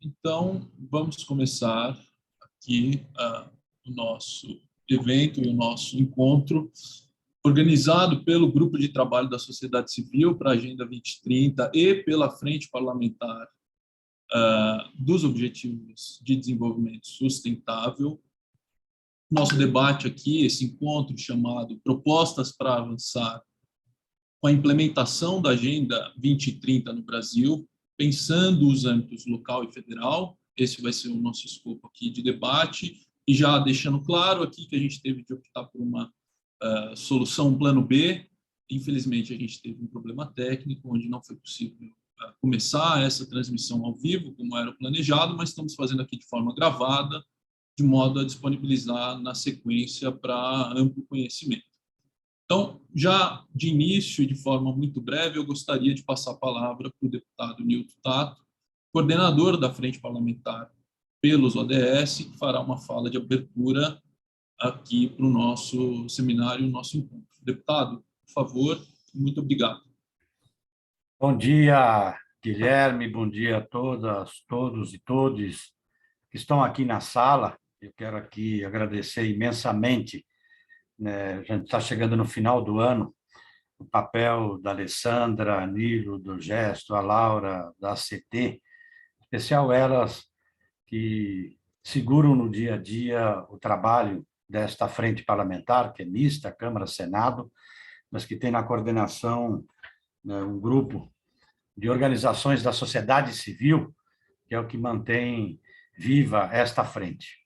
Então, vamos começar aqui o nosso evento e o nosso encontro, organizado pelo Grupo de Trabalho da Sociedade Civil para a Agenda 2030 e pela Frente Parlamentar dos Objetivos de Desenvolvimento Sustentável. Nosso debate aqui, esse encontro chamado Propostas para Avançar com a implementação da Agenda 2030 no Brasil, pensando os âmbitos local e federal. Esse vai ser o nosso escopo aqui de debate, e já deixando claro aqui que a gente teve de optar por uma solução, um plano B. Infelizmente, a gente teve um problema técnico, onde não foi possível começar essa transmissão ao vivo, como era planejado, mas estamos fazendo aqui de forma gravada, de modo a disponibilizar na sequência para amplo conhecimento. Então, já de início, de forma muito breve, eu gostaria de passar a palavra para o deputado Nilton Tato, coordenador da Frente Parlamentar pelos ODS, que fará uma fala de abertura aqui para o nosso seminário, o nosso encontro. Deputado, por favor, muito obrigado. Bom dia, Guilherme, bom dia a todas, todos e todes que estão aqui na sala. Eu quero aqui agradecer imensamente, né? A gente está chegando no final do ano, o papel da Alessandra, Nilo, do Gesto, a Laura, da ACT, em especial elas que seguram no dia a dia o trabalho desta frente parlamentar, que é mista, Câmara, Senado, mas que tem na coordenação, né, um grupo de organizações da sociedade civil, que é o que mantém viva esta frente.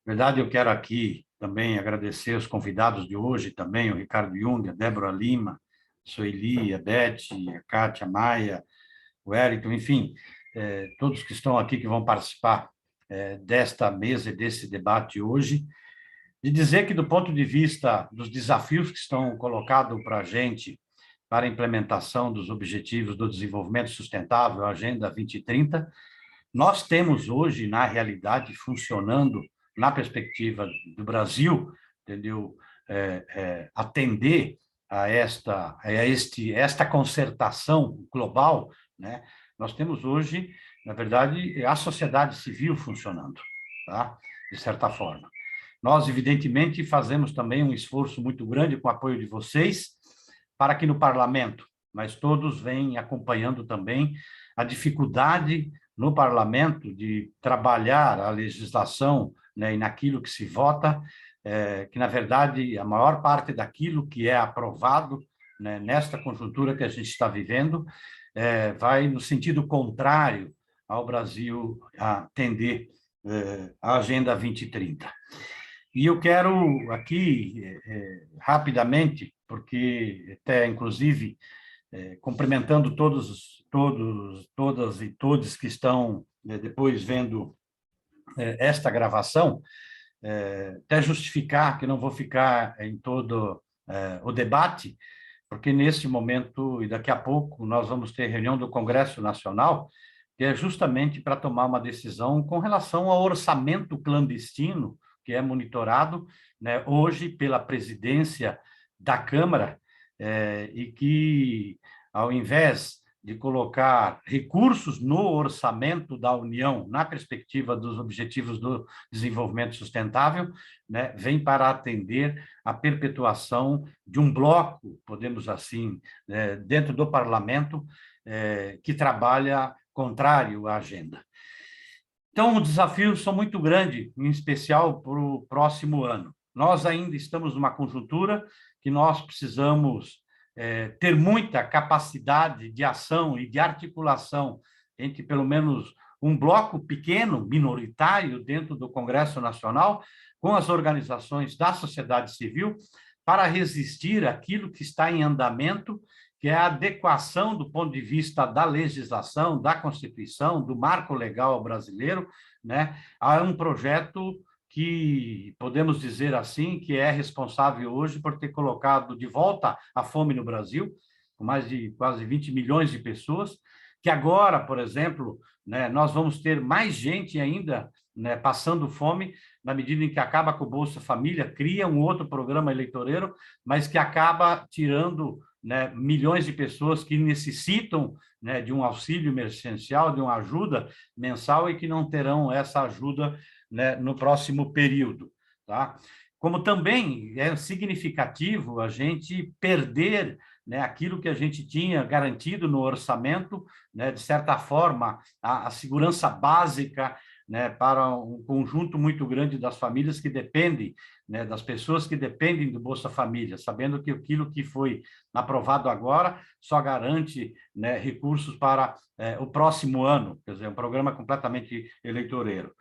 Na verdade, eu quero aqui também agradecer os convidados de hoje, também o Ricardo Jung, a Débora Lima, a Sueli, a Beth, a Kátia, a Maia, o Wellington, enfim, todos que estão aqui que vão participar desta mesa e desse debate hoje, e dizer que, do ponto de vista dos desafios que estão colocados para a gente, para a implementação dos Objetivos do Desenvolvimento Sustentável, a Agenda 2030, nós temos hoje, na realidade, funcionando na perspectiva do Brasil, entendeu? Atender a esta concertação global, né? Nós temos hoje, na verdade, a sociedade civil funcionando, tá? De certa forma. Nós, evidentemente, fazemos também um esforço muito grande com o apoio de vocês, para que no parlamento, mas todos vêm acompanhando também a dificuldade no parlamento de trabalhar a legislação, né, e naquilo que se vota, que, na verdade, a maior parte daquilo que é aprovado, né, nesta conjuntura que a gente está vivendo, vai no sentido contrário ao Brasil atender a Agenda 2030. E eu quero aqui, rapidamente, porque até, inclusive, cumprimentando todas e todos que estão depois vendo esta gravação, até justificar que não vou ficar em todo o debate, porque nesse momento, e daqui a pouco, nós vamos ter reunião do Congresso Nacional, que é justamente para tomar uma decisão com relação ao orçamento clandestino, que é monitorado, né, hoje pela presidência da Câmara, e que, ao invés de colocar recursos no orçamento da União, na perspectiva dos Objetivos do Desenvolvimento Sustentável, né, vem para atender a perpetuação de um bloco, podemos assim, dentro do parlamento, que trabalha contrário à agenda. Então, os desafios são muito grandes, em especial para o próximo ano. Nós ainda estamos numa conjuntura que nós precisamos ter muita capacidade de ação e de articulação entre, pelo menos, um bloco pequeno, minoritário, dentro do Congresso Nacional, com as organizações da sociedade civil, para resistir àquilo que está em andamento, que é a adequação do ponto de vista da legislação, da Constituição, do marco legal brasileiro, né, a um projeto que, podemos dizer assim, que é responsável hoje por ter colocado de volta a fome no Brasil, com mais de quase 20 milhões de pessoas, que agora, por exemplo, né, nós vamos ter mais gente ainda, né, passando fome, na medida em que acaba com o Bolsa Família, cria um outro programa eleitoreiro, mas que acaba tirando né, milhões de pessoas que necessitam, né, de um auxílio emergencial, de uma ajuda mensal e que não terão essa ajuda, né, no próximo período, tá? Como também é significativo a gente perder, né, aquilo que a gente tinha garantido no orçamento, né, de certa forma, a segurança básica, né, para um conjunto muito grande das famílias que dependem, né, das pessoas que dependem do Bolsa Família, sabendo que aquilo que foi aprovado agora só garante, né, recursos para o próximo ano, quer dizer, um programa completamente eleitoreiro.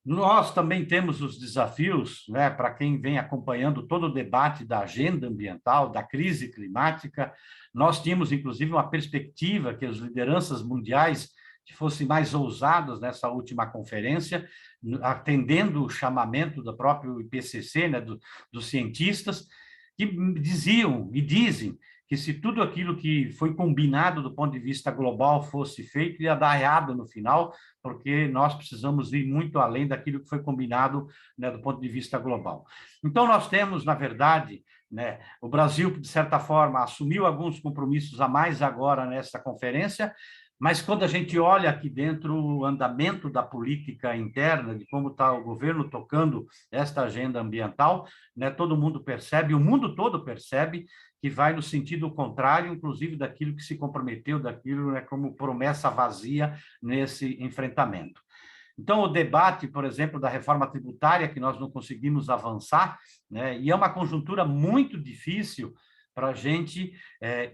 Nós também temos os desafios, né, para quem vem acompanhando todo o debate da agenda ambiental, da crise climática. Nós tínhamos, inclusive, uma perspectiva que as lideranças mundiais fossem mais ousadas nessa última conferência, atendendo o chamamento do próprio IPCC, né, dos cientistas, que diziam e dizem que se tudo aquilo que foi combinado do ponto de vista global fosse feito, ia dar errado no final, porque nós precisamos ir muito além daquilo que foi combinado, né, do ponto de vista global. Então, nós temos, na verdade, né, o Brasil, de certa forma, assumiu alguns compromissos a mais agora nessa conferência, mas quando a gente olha aqui dentro o andamento da política interna, de como está o governo tocando esta agenda ambiental, né, todo mundo percebe, o mundo todo percebe, que vai no sentido contrário, inclusive daquilo que se comprometeu, daquilo, né, como promessa vazia nesse enfrentamento. Então, o debate, por exemplo, da reforma tributária, que nós não conseguimos avançar, né, e é uma conjuntura muito difícil para a gente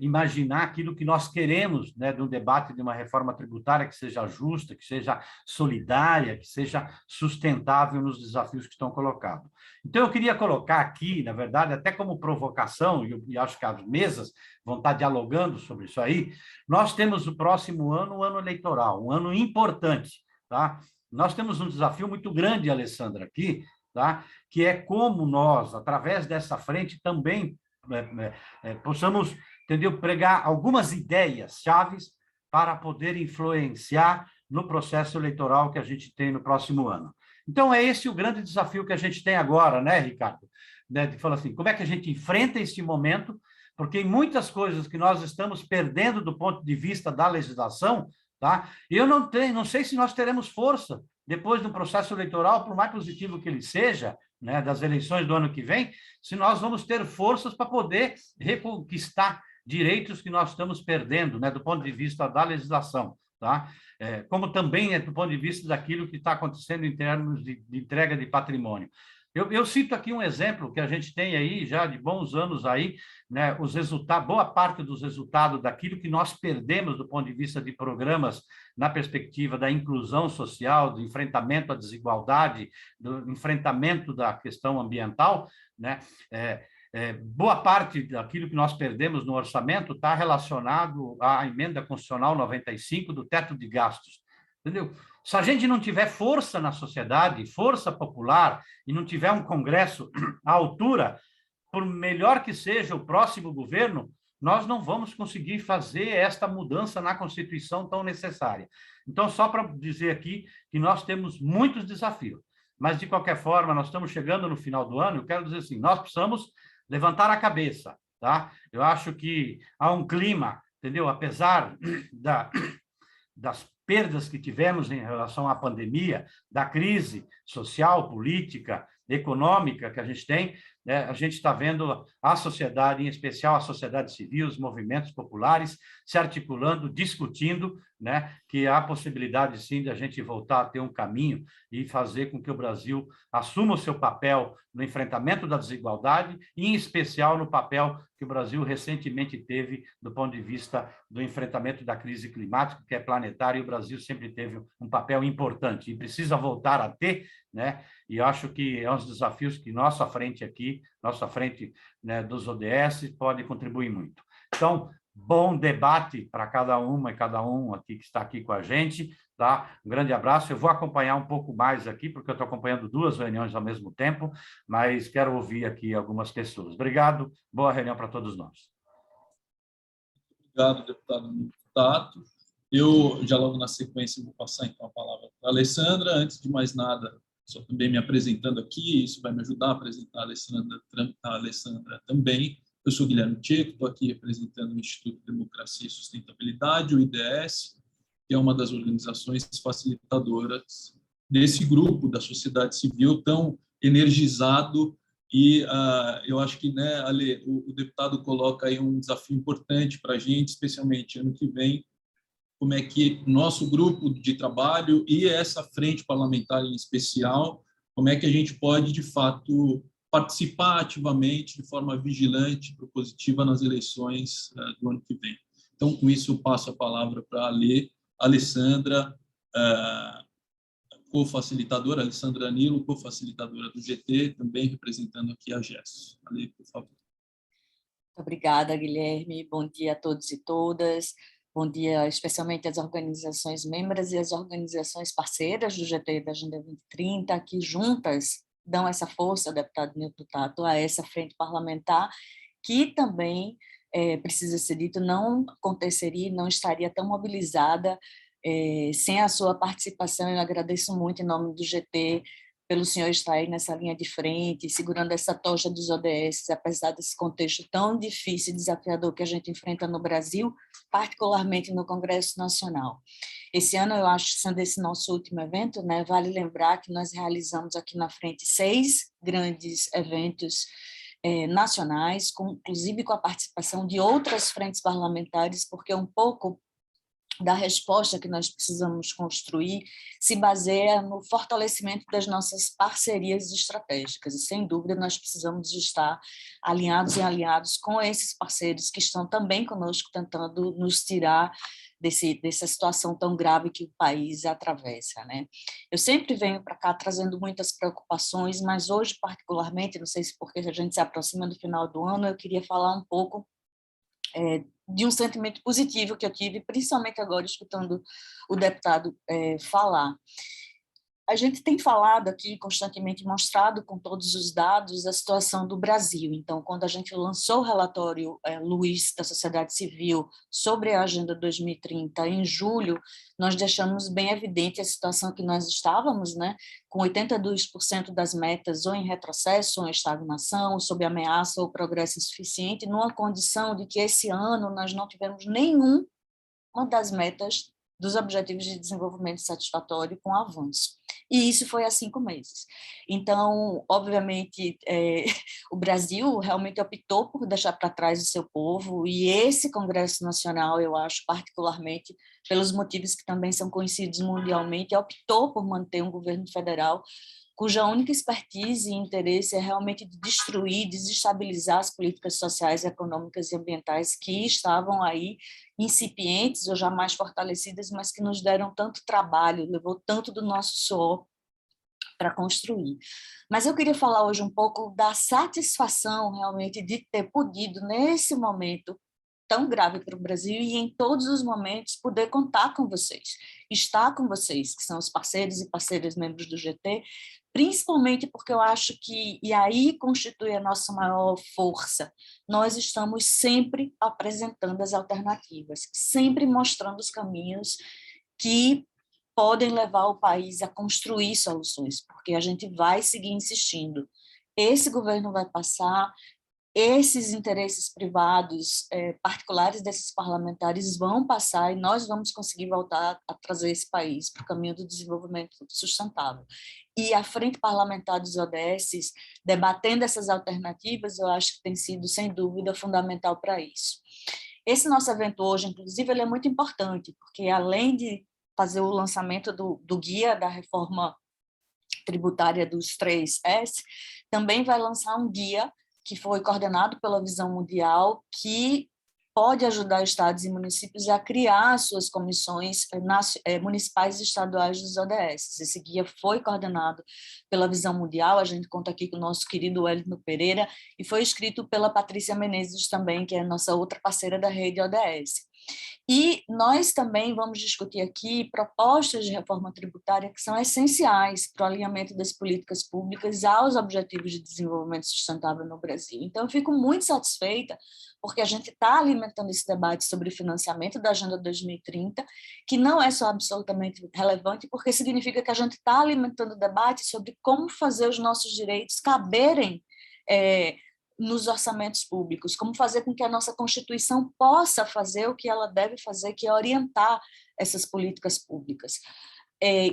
imaginar aquilo que nós queremos, né, de um debate de uma reforma tributária que seja justa, que seja solidária, que seja sustentável nos desafios que estão colocados. Então, eu queria colocar aqui, na verdade, até como provocação, e acho que as mesas vão estar dialogando sobre isso aí, nós temos o próximo ano, um ano eleitoral, um ano importante, tá? Nós temos um desafio muito grande, Alessandra, aqui, tá? Que é como nós, através dessa frente, também possamos, entendeu, pregar algumas ideias chaves para poder influenciar no processo eleitoral que a gente tem no próximo ano. Então, é esse o grande desafio que a gente tem agora, né, Ricardo? Né, de falar assim, como é que a gente enfrenta esse momento, porque em muitas coisas que nós estamos perdendo do ponto de vista da legislação, tá? Eu não sei se nós teremos força depois do processo eleitoral, por mais positivo que ele seja, né, das eleições do ano que vem, se nós vamos ter forças para poder reconquistar direitos que nós estamos perdendo, né, do ponto de vista da legislação, tá? Como também do ponto de vista daquilo que está acontecendo em termos de entrega de patrimônio. Eu cito aqui um exemplo que a gente tem aí já de bons anos aí, né, os resultados, boa parte dos resultados daquilo que nós perdemos do ponto de vista de programas na perspectiva da inclusão social, do enfrentamento à desigualdade, do enfrentamento da questão ambiental, né? Boa parte daquilo que nós perdemos no orçamento está relacionado à emenda constitucional 95 do teto de gastos, entendeu? Se a gente não tiver força na sociedade, força popular, e não tiver um Congresso à altura, por melhor que seja o próximo governo, nós não vamos conseguir fazer esta mudança na Constituição tão necessária. Então, só para dizer aqui que nós temos muitos desafios, mas, de qualquer forma, nós estamos chegando no final do ano, eu quero dizer assim, nós precisamos levantar a cabeça, tá? Eu acho que há um clima, entendeu? Apesar das perdas que tivemos em relação à pandemia, da crise social, política, econômica que a gente tem, né? A gente está vendo a sociedade, em especial a sociedade civil, os movimentos populares, se articulando, discutindo, né, que há possibilidade, sim, de a gente voltar a ter um caminho e fazer com que o Brasil assuma o seu papel no enfrentamento da desigualdade, e, em especial, no papel que o Brasil recentemente teve do ponto de vista do enfrentamento da crise climática, que é planetária, e o Brasil sempre teve um papel importante e precisa voltar a ter, né? E acho que é um dos desafios que nossa frente aqui, nossa frente, né, dos ODS, pode contribuir muito. Então, bom debate para cada uma e cada um aqui que está aqui com a gente, tá? Um grande abraço. Eu vou acompanhar um pouco mais aqui, porque eu estou acompanhando duas reuniões ao mesmo tempo, mas quero ouvir aqui algumas pessoas. Obrigado, boa reunião para todos nós. Obrigado, deputado Tato. Eu, já logo na sequência, vou passar então a palavra para a Alessandra. Antes de mais nada, só também me apresentando aqui, isso vai me ajudar a apresentar a Alessandra também. Eu sou Guilherme Tcheco, estou aqui representando o Instituto Democracia e Sustentabilidade, o IDS, que é uma das organizações facilitadoras desse grupo da sociedade civil tão energizado. E eu acho que, né, Ale, o deputado coloca aí um desafio importante para a gente, especialmente ano que vem, como é que nosso grupo de trabalho e essa frente parlamentar em especial, como é que a gente pode, de fato, participar ativamente, de forma vigilante, propositiva nas eleições do ano que vem. Então, com isso, eu passo a palavra para a Alessandra, co-facilitadora, Alessandra Nilo, co-facilitadora do GT, também representando aqui a GES. Ale, por favor. Obrigada, Guilherme. Bom dia a todos e todas. Bom dia, especialmente às organizações membros e às organizações parceiras do GT da Agenda 2030, que juntas dão essa força, deputado Nilton Tato, a essa frente parlamentar, que também, precisa ser dito, não aconteceria, não estaria tão mobilizada sem a sua participação. Eu agradeço muito em nome do GT pelo senhor estar aí nessa linha de frente, segurando essa tocha dos ODS, apesar desse contexto tão difícil e desafiador que a gente enfrenta no Brasil, particularmente no Congresso Nacional. Esse ano, eu acho, sendo esse nosso último evento, né, vale lembrar que nós realizamos aqui na frente 6 grandes eventos nacionais, inclusive com a participação de outras frentes parlamentares, porque um pouco da resposta que nós precisamos construir se baseia no fortalecimento das nossas parcerias estratégicas, e sem dúvida nós precisamos estar alinhados e aliados com esses parceiros que estão também conosco tentando nos tirar dessa situação tão grave que o país atravessa, né? Eu sempre venho para cá trazendo muitas preocupações, mas hoje particularmente, não sei se porque a gente se aproxima do final do ano, eu queria falar um pouco de um sentimento positivo que eu tive, principalmente agora escutando o deputado falar. A gente tem falado aqui constantemente, mostrado com todos os dados a situação do Brasil. Então, quando a gente lançou o relatório Luiz da sociedade civil sobre a Agenda 2030 em julho, nós deixamos bem evidente a situação que nós estávamos, né, com 82% das metas ou em retrocesso ou em estagnação, sob ameaça ou progresso insuficiente, numa condição de que esse ano nós não tivemos nenhuma das metas dos Objetivos de Desenvolvimento Satisfatório com avanço. E isso foi há 5 meses. Então, obviamente, o Brasil realmente optou por deixar para trás o seu povo, e esse Congresso Nacional, eu acho, particularmente, pelos motivos que também são conhecidos mundialmente, optou por manter um governo federal cuja única expertise e interesse é realmente de destruir, desestabilizar as políticas sociais, econômicas e ambientais que estavam aí incipientes ou jamais fortalecidas, mas que nos deram tanto trabalho, levou tanto do nosso suor para construir. Mas eu queria falar hoje um pouco da satisfação realmente de ter podido, nesse momento tão grave para o Brasil e em todos os momentos poder contar com vocês, estar com vocês, que são os parceiros e parceiras membros do GT, principalmente porque eu acho que, e aí constitui a nossa maior força, nós estamos sempre apresentando as alternativas, sempre mostrando os caminhos que podem levar o país a construir soluções, porque a gente vai seguir insistindo. Esse governo vai passar, esses interesses privados, particulares desses parlamentares vão passar e nós vamos conseguir voltar a trazer esse país para o caminho do desenvolvimento sustentável. E a frente parlamentar dos ODS, debatendo essas alternativas, eu acho que tem sido, sem dúvida, fundamental para isso. Esse nosso evento hoje, inclusive, ele é muito importante, porque além de fazer o lançamento do guia da reforma tributária dos 3S, também vai lançar um guia que foi coordenado pela Visão Mundial, que pode ajudar estados e municípios a criar suas comissões municipais e estaduais dos ODS. Esse guia foi coordenado pela Visão Mundial, a gente conta aqui com o nosso querido Wellington Pereira, e foi escrito pela Patrícia Menezes também, que é a nossa outra parceira da rede ODS. E nós também vamos discutir aqui propostas de reforma tributária que são essenciais para o alinhamento das políticas públicas aos Objetivos de Desenvolvimento Sustentável no Brasil. Então, eu fico muito satisfeita porque a gente está alimentando esse debate sobre financiamento da Agenda 2030, que não é só absolutamente relevante, porque significa que a gente está alimentando o debate sobre como fazer os nossos direitos caberem nos orçamentos públicos, como fazer com que a nossa Constituição possa fazer o que ela deve fazer, que é orientar essas políticas públicas.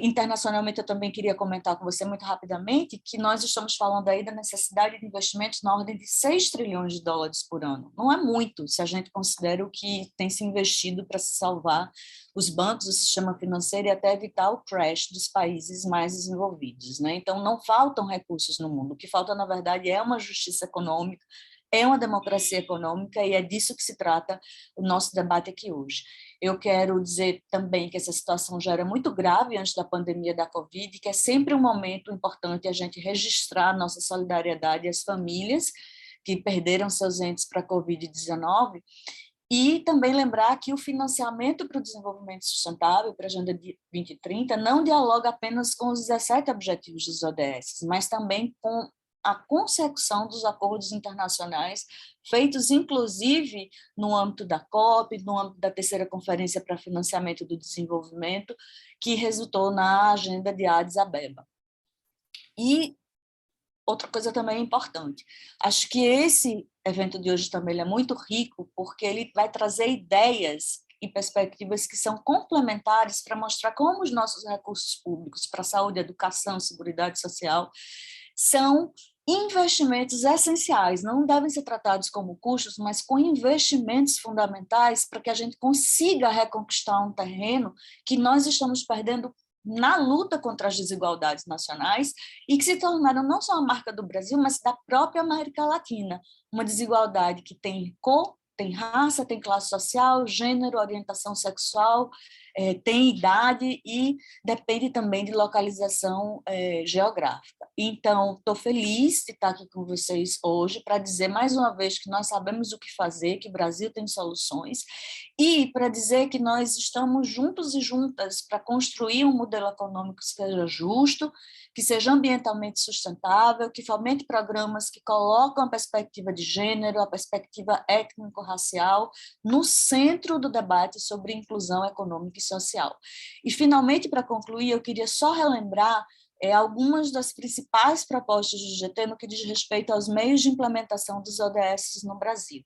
Internacionalmente, eu também queria comentar com você muito rapidamente que nós estamos falando aí da necessidade de investimentos na ordem de 6 trilhões de dólares por ano. Não é muito, se a gente considera o que tem se investido para se salvar os bancos, o sistema financeiro e até evitar o crash dos países mais desenvolvidos, né? Então, não faltam recursos no mundo. O que falta, na verdade, é uma justiça econômica, é uma democracia econômica, e é disso que se trata o nosso debate aqui hoje. Eu quero dizer também que essa situação já era muito grave antes da pandemia da Covid, que é sempre um momento importante a gente registrar nossa solidariedade às famílias que perderam seus entes para a Covid-19, e também lembrar que o financiamento para o desenvolvimento sustentável, para a Agenda 2030, não dialoga apenas com os 17 objetivos dos ODS, mas também com a consecução dos acordos internacionais, feitos inclusive no âmbito da COP, no âmbito da terceira Conferência para Financiamento do Desenvolvimento, que resultou na agenda de Addis Abeba. E outra coisa também importante, acho que esse evento de hoje também é muito rico, porque ele vai trazer ideias e perspectivas que são complementares para mostrar como os nossos recursos públicos para saúde, educação, seguridade social são investimentos essenciais, não devem ser tratados como custos, mas com investimentos fundamentais para que a gente consiga reconquistar um terreno que nós estamos perdendo na luta contra as desigualdades nacionais e que se tornaram não só a marca do Brasil, mas da própria América Latina, uma desigualdade que tem cor, tem raça, tem classe social, gênero, orientação sexual, tem idade e depende também de localização geográfica. Então, estou feliz de estar aqui com vocês hoje para dizer mais uma vez que nós sabemos o que fazer, que o Brasil tem soluções, e para dizer que nós estamos juntos e juntas para construir um modelo econômico que seja justo, que seja ambientalmente sustentável, que fomente programas que colocam a perspectiva de gênero, a perspectiva étnico-racial no centro do debate sobre inclusão econômica e social. E, finalmente, para concluir, eu queria só relembrar algumas das principais propostas do GT no que diz respeito aos meios de implementação dos ODS no Brasil.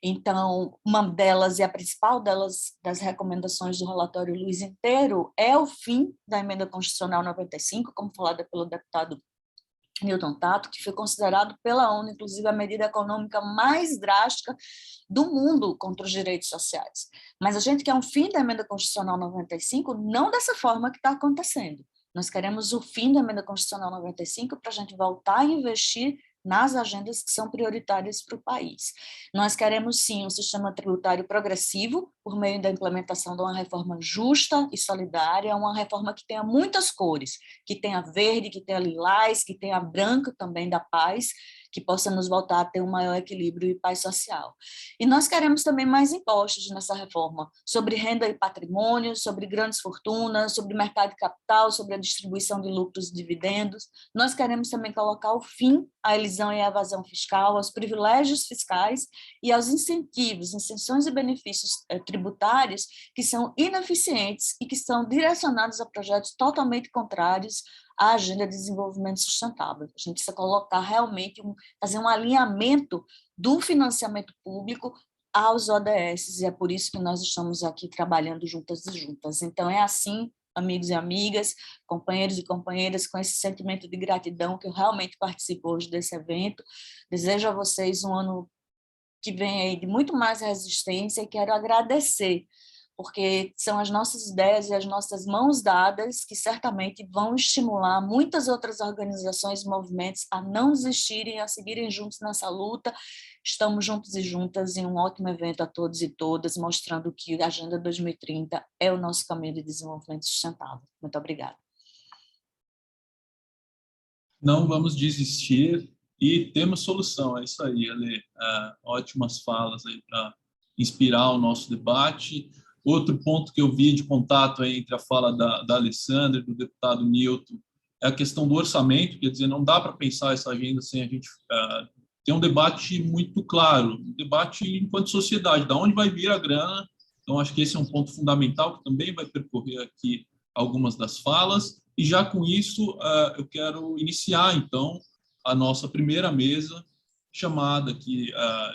Então, uma delas, e a principal delas, das recomendações do relatório Luiz inteiro, é o fim da Emenda Constitucional 95, como falada pelo deputado Newton Tato, que foi considerado pela ONU, inclusive, a medida econômica mais drástica do mundo contra os direitos sociais. Mas a gente quer um fim da Emenda Constitucional 95 não dessa forma que está acontecendo. Nós queremos o fim da Emenda Constitucional 95 para a gente voltar a investir nas agendas que são prioritárias para o país. Nós queremos, sim, um sistema tributário progressivo, por meio da implementação de uma reforma justa e solidária, uma reforma que tenha muitas cores, que tenha verde, que tenha lilás, que tenha branco também da paz, que possa nos voltar a ter um maior equilíbrio e paz social. E nós queremos também mais impostos nessa reforma, sobre renda e patrimônio, sobre grandes fortunas, sobre mercado de capital, sobre a distribuição de lucros e dividendos. Nós queremos também colocar o fim à elisão e à evasão fiscal, aos privilégios fiscais e aos incentivos, isenções e benefícios tributários que são ineficientes e que são direcionados a projetos totalmente contrários à Agenda de Desenvolvimento Sustentável. A gente precisa colocar realmente, fazer um alinhamento do financiamento público aos ODS, e é por isso que nós estamos aqui trabalhando juntas e juntas. Então, é assim, amigos e amigas, companheiros e companheiras, com esse sentimento de gratidão que eu realmente participo hoje desse evento. Desejo a vocês um ano que vem aí de muito mais resistência e quero agradecer, porque são as nossas ideias e as nossas mãos dadas que certamente vão estimular muitas outras organizações e movimentos a não desistirem, a seguirem juntos nessa luta. Estamos juntos e juntas em um ótimo evento a todos e todas, mostrando que a Agenda 2030 é o nosso caminho de desenvolvimento sustentável. Muito obrigada. Não vamos desistir e temos solução, é isso aí, Ale. Ótimas falas aí para inspirar o nosso debate. Outro ponto que eu vi de contato aí entre a fala da Alessandra e do deputado Newton é a questão do orçamento, quer dizer, não dá para pensar essa agenda sem a gente ter um debate muito claro, um debate enquanto sociedade, de onde vai vir a grana. Então, acho que esse é um ponto fundamental que também vai percorrer aqui algumas das falas. E já com isso, eu quero iniciar, então, a nossa primeira mesa, chamada aqui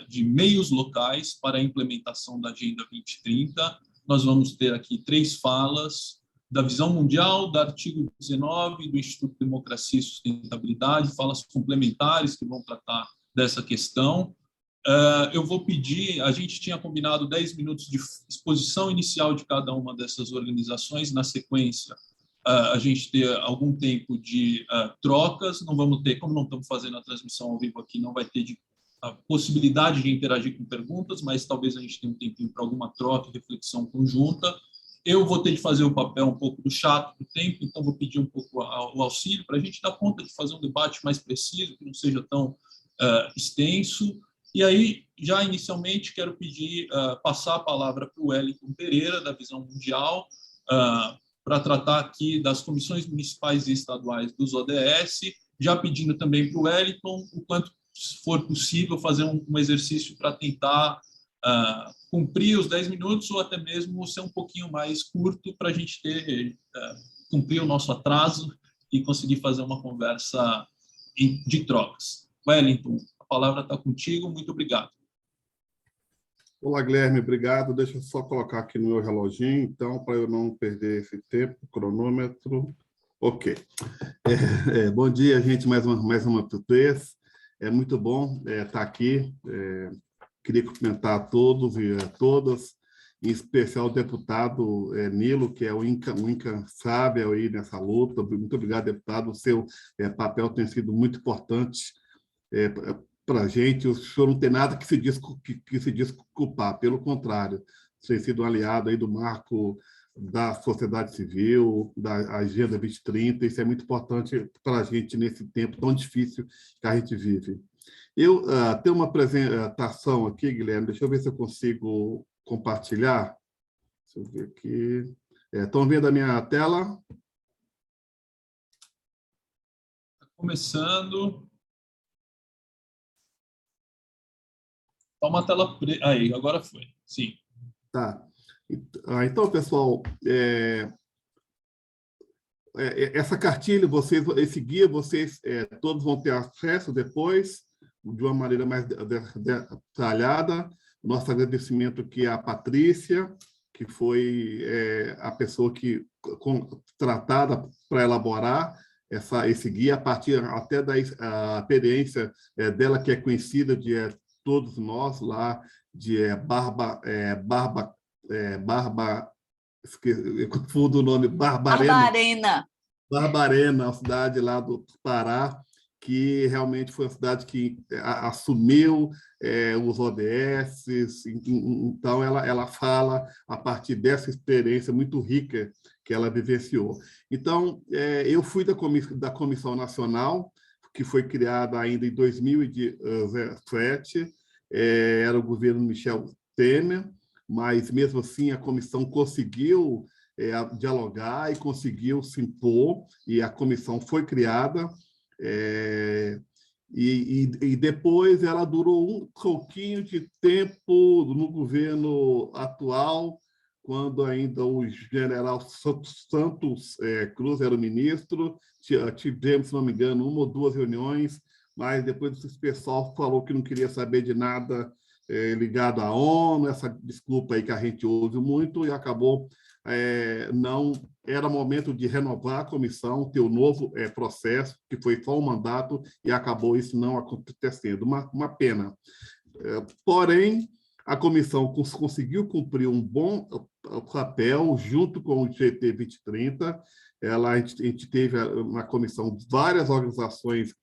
de meios locais para a implementação da Agenda 2030. Nós vamos ter aqui 3 falas da visão mundial, do artigo 19 do Instituto Democracia e Sustentabilidade, falas complementares que vão tratar dessa questão. Eu vou pedir, a gente tinha combinado 10 minutos de exposição inicial de cada uma dessas organizações, na sequência a gente ter algum tempo de trocas, não vamos ter, como não estamos fazendo a transmissão ao vivo aqui, não vai ter a possibilidade de interagir com perguntas, mas talvez a gente tenha um tempinho para alguma troca e reflexão conjunta. Eu vou ter de fazer o papel um pouco do chato do tempo, então vou pedir um pouco o auxílio para a gente dar conta de fazer um debate mais preciso, que não seja tão extenso. E aí, já inicialmente, quero pedir, passar a palavra para o Wellington Pereira, da Visão Mundial, para tratar aqui das comissões municipais e estaduais dos ODS, já pedindo também para o Wellington, o quanto for possível, fazer um exercício para tentar cumprir os 10 minutos ou até mesmo ser um pouquinho mais curto para a gente cumprir o nosso atraso e conseguir fazer uma conversa de trocas. Wellington, a palavra está contigo, muito obrigado. Olá, Guilherme, obrigado. Deixa eu só colocar aqui no meu reloginho, então, para eu não perder esse tempo, cronômetro. Ok. Bom dia, gente, mais uma vez. É muito bom estar aqui. Queria cumprimentar a todos e a todas, em especial o deputado Nilo, que é o incansável aí nessa luta. Muito obrigado, deputado. O seu papel tem sido muito importante para a gente. O senhor não tem nada que se desculpar, pelo contrário, tem sido um aliado aí do marco da sociedade civil, da Agenda 2030, isso é muito importante para a gente nesse tempo tão difícil que a gente vive. Eu tenho uma apresentação aqui, Guilherme, deixa eu ver se eu consigo compartilhar. Deixa eu ver aqui. Estão vendo a minha tela? Começando. Está uma tela preta. Aí, agora foi. Sim. Tá. Então, pessoal, essa cartilha, esse guia, vocês todos vão ter acesso depois, de uma maneira mais detalhada. Nosso agradecimento aqui à Patrícia, que foi a pessoa que contratada para elaborar esse guia, a partir até da experiência dela, que é conhecida de todos nós lá, de Barba, eu confundo o nome, Barbarena, uma cidade lá do Pará, que realmente foi uma cidade que assumiu os ODS. Então, ela fala a partir dessa experiência muito rica que ela vivenciou. Então, eu fui da Comissão Nacional, que foi criada ainda em 2017, era o governo Michel Temer, mas, mesmo assim, a comissão conseguiu dialogar e conseguiu se impor, e a comissão foi criada. E depois ela durou um pouquinho de tempo no governo atual, quando ainda o general Santos Cruz era o ministro. Tivemos, se não me engano, 1 ou 2 reuniões, mas depois esse pessoal falou que não queria saber de nada ligado à ONU, essa desculpa aí que a gente ouve muito, e acabou não era momento de renovar a comissão, ter um novo processo, que foi só um mandato, e acabou isso não acontecendo. Uma pena. Porém, a comissão conseguiu cumprir um bom papel junto com o GT 2030. A gente teve na comissão várias organizações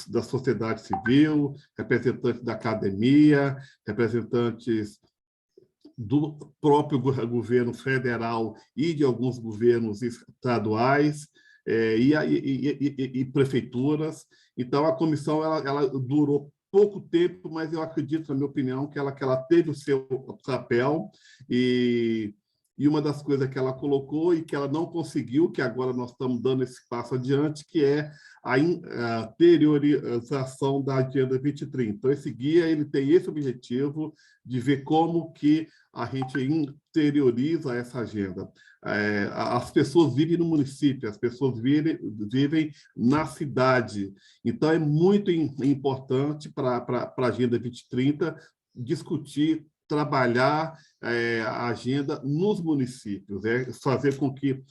da sociedade civil, representantes da academia, representantes do próprio governo federal e de alguns governos estaduais e prefeituras. Então, a comissão ela durou pouco tempo, mas eu acredito, na minha opinião, que ela teve o seu papel, e e uma das coisas que ela colocou e que ela não conseguiu, que agora nós estamos dando esse passo adiante, que é a interiorização da Agenda 2030. Então, esse guia ele tem esse objetivo de ver como que a gente interioriza essa agenda. As pessoas vivem no município, as pessoas vivem na cidade. Então, é muito importante para a Agenda 2030 discutir, trabalhar a agenda nos municípios, fazer com que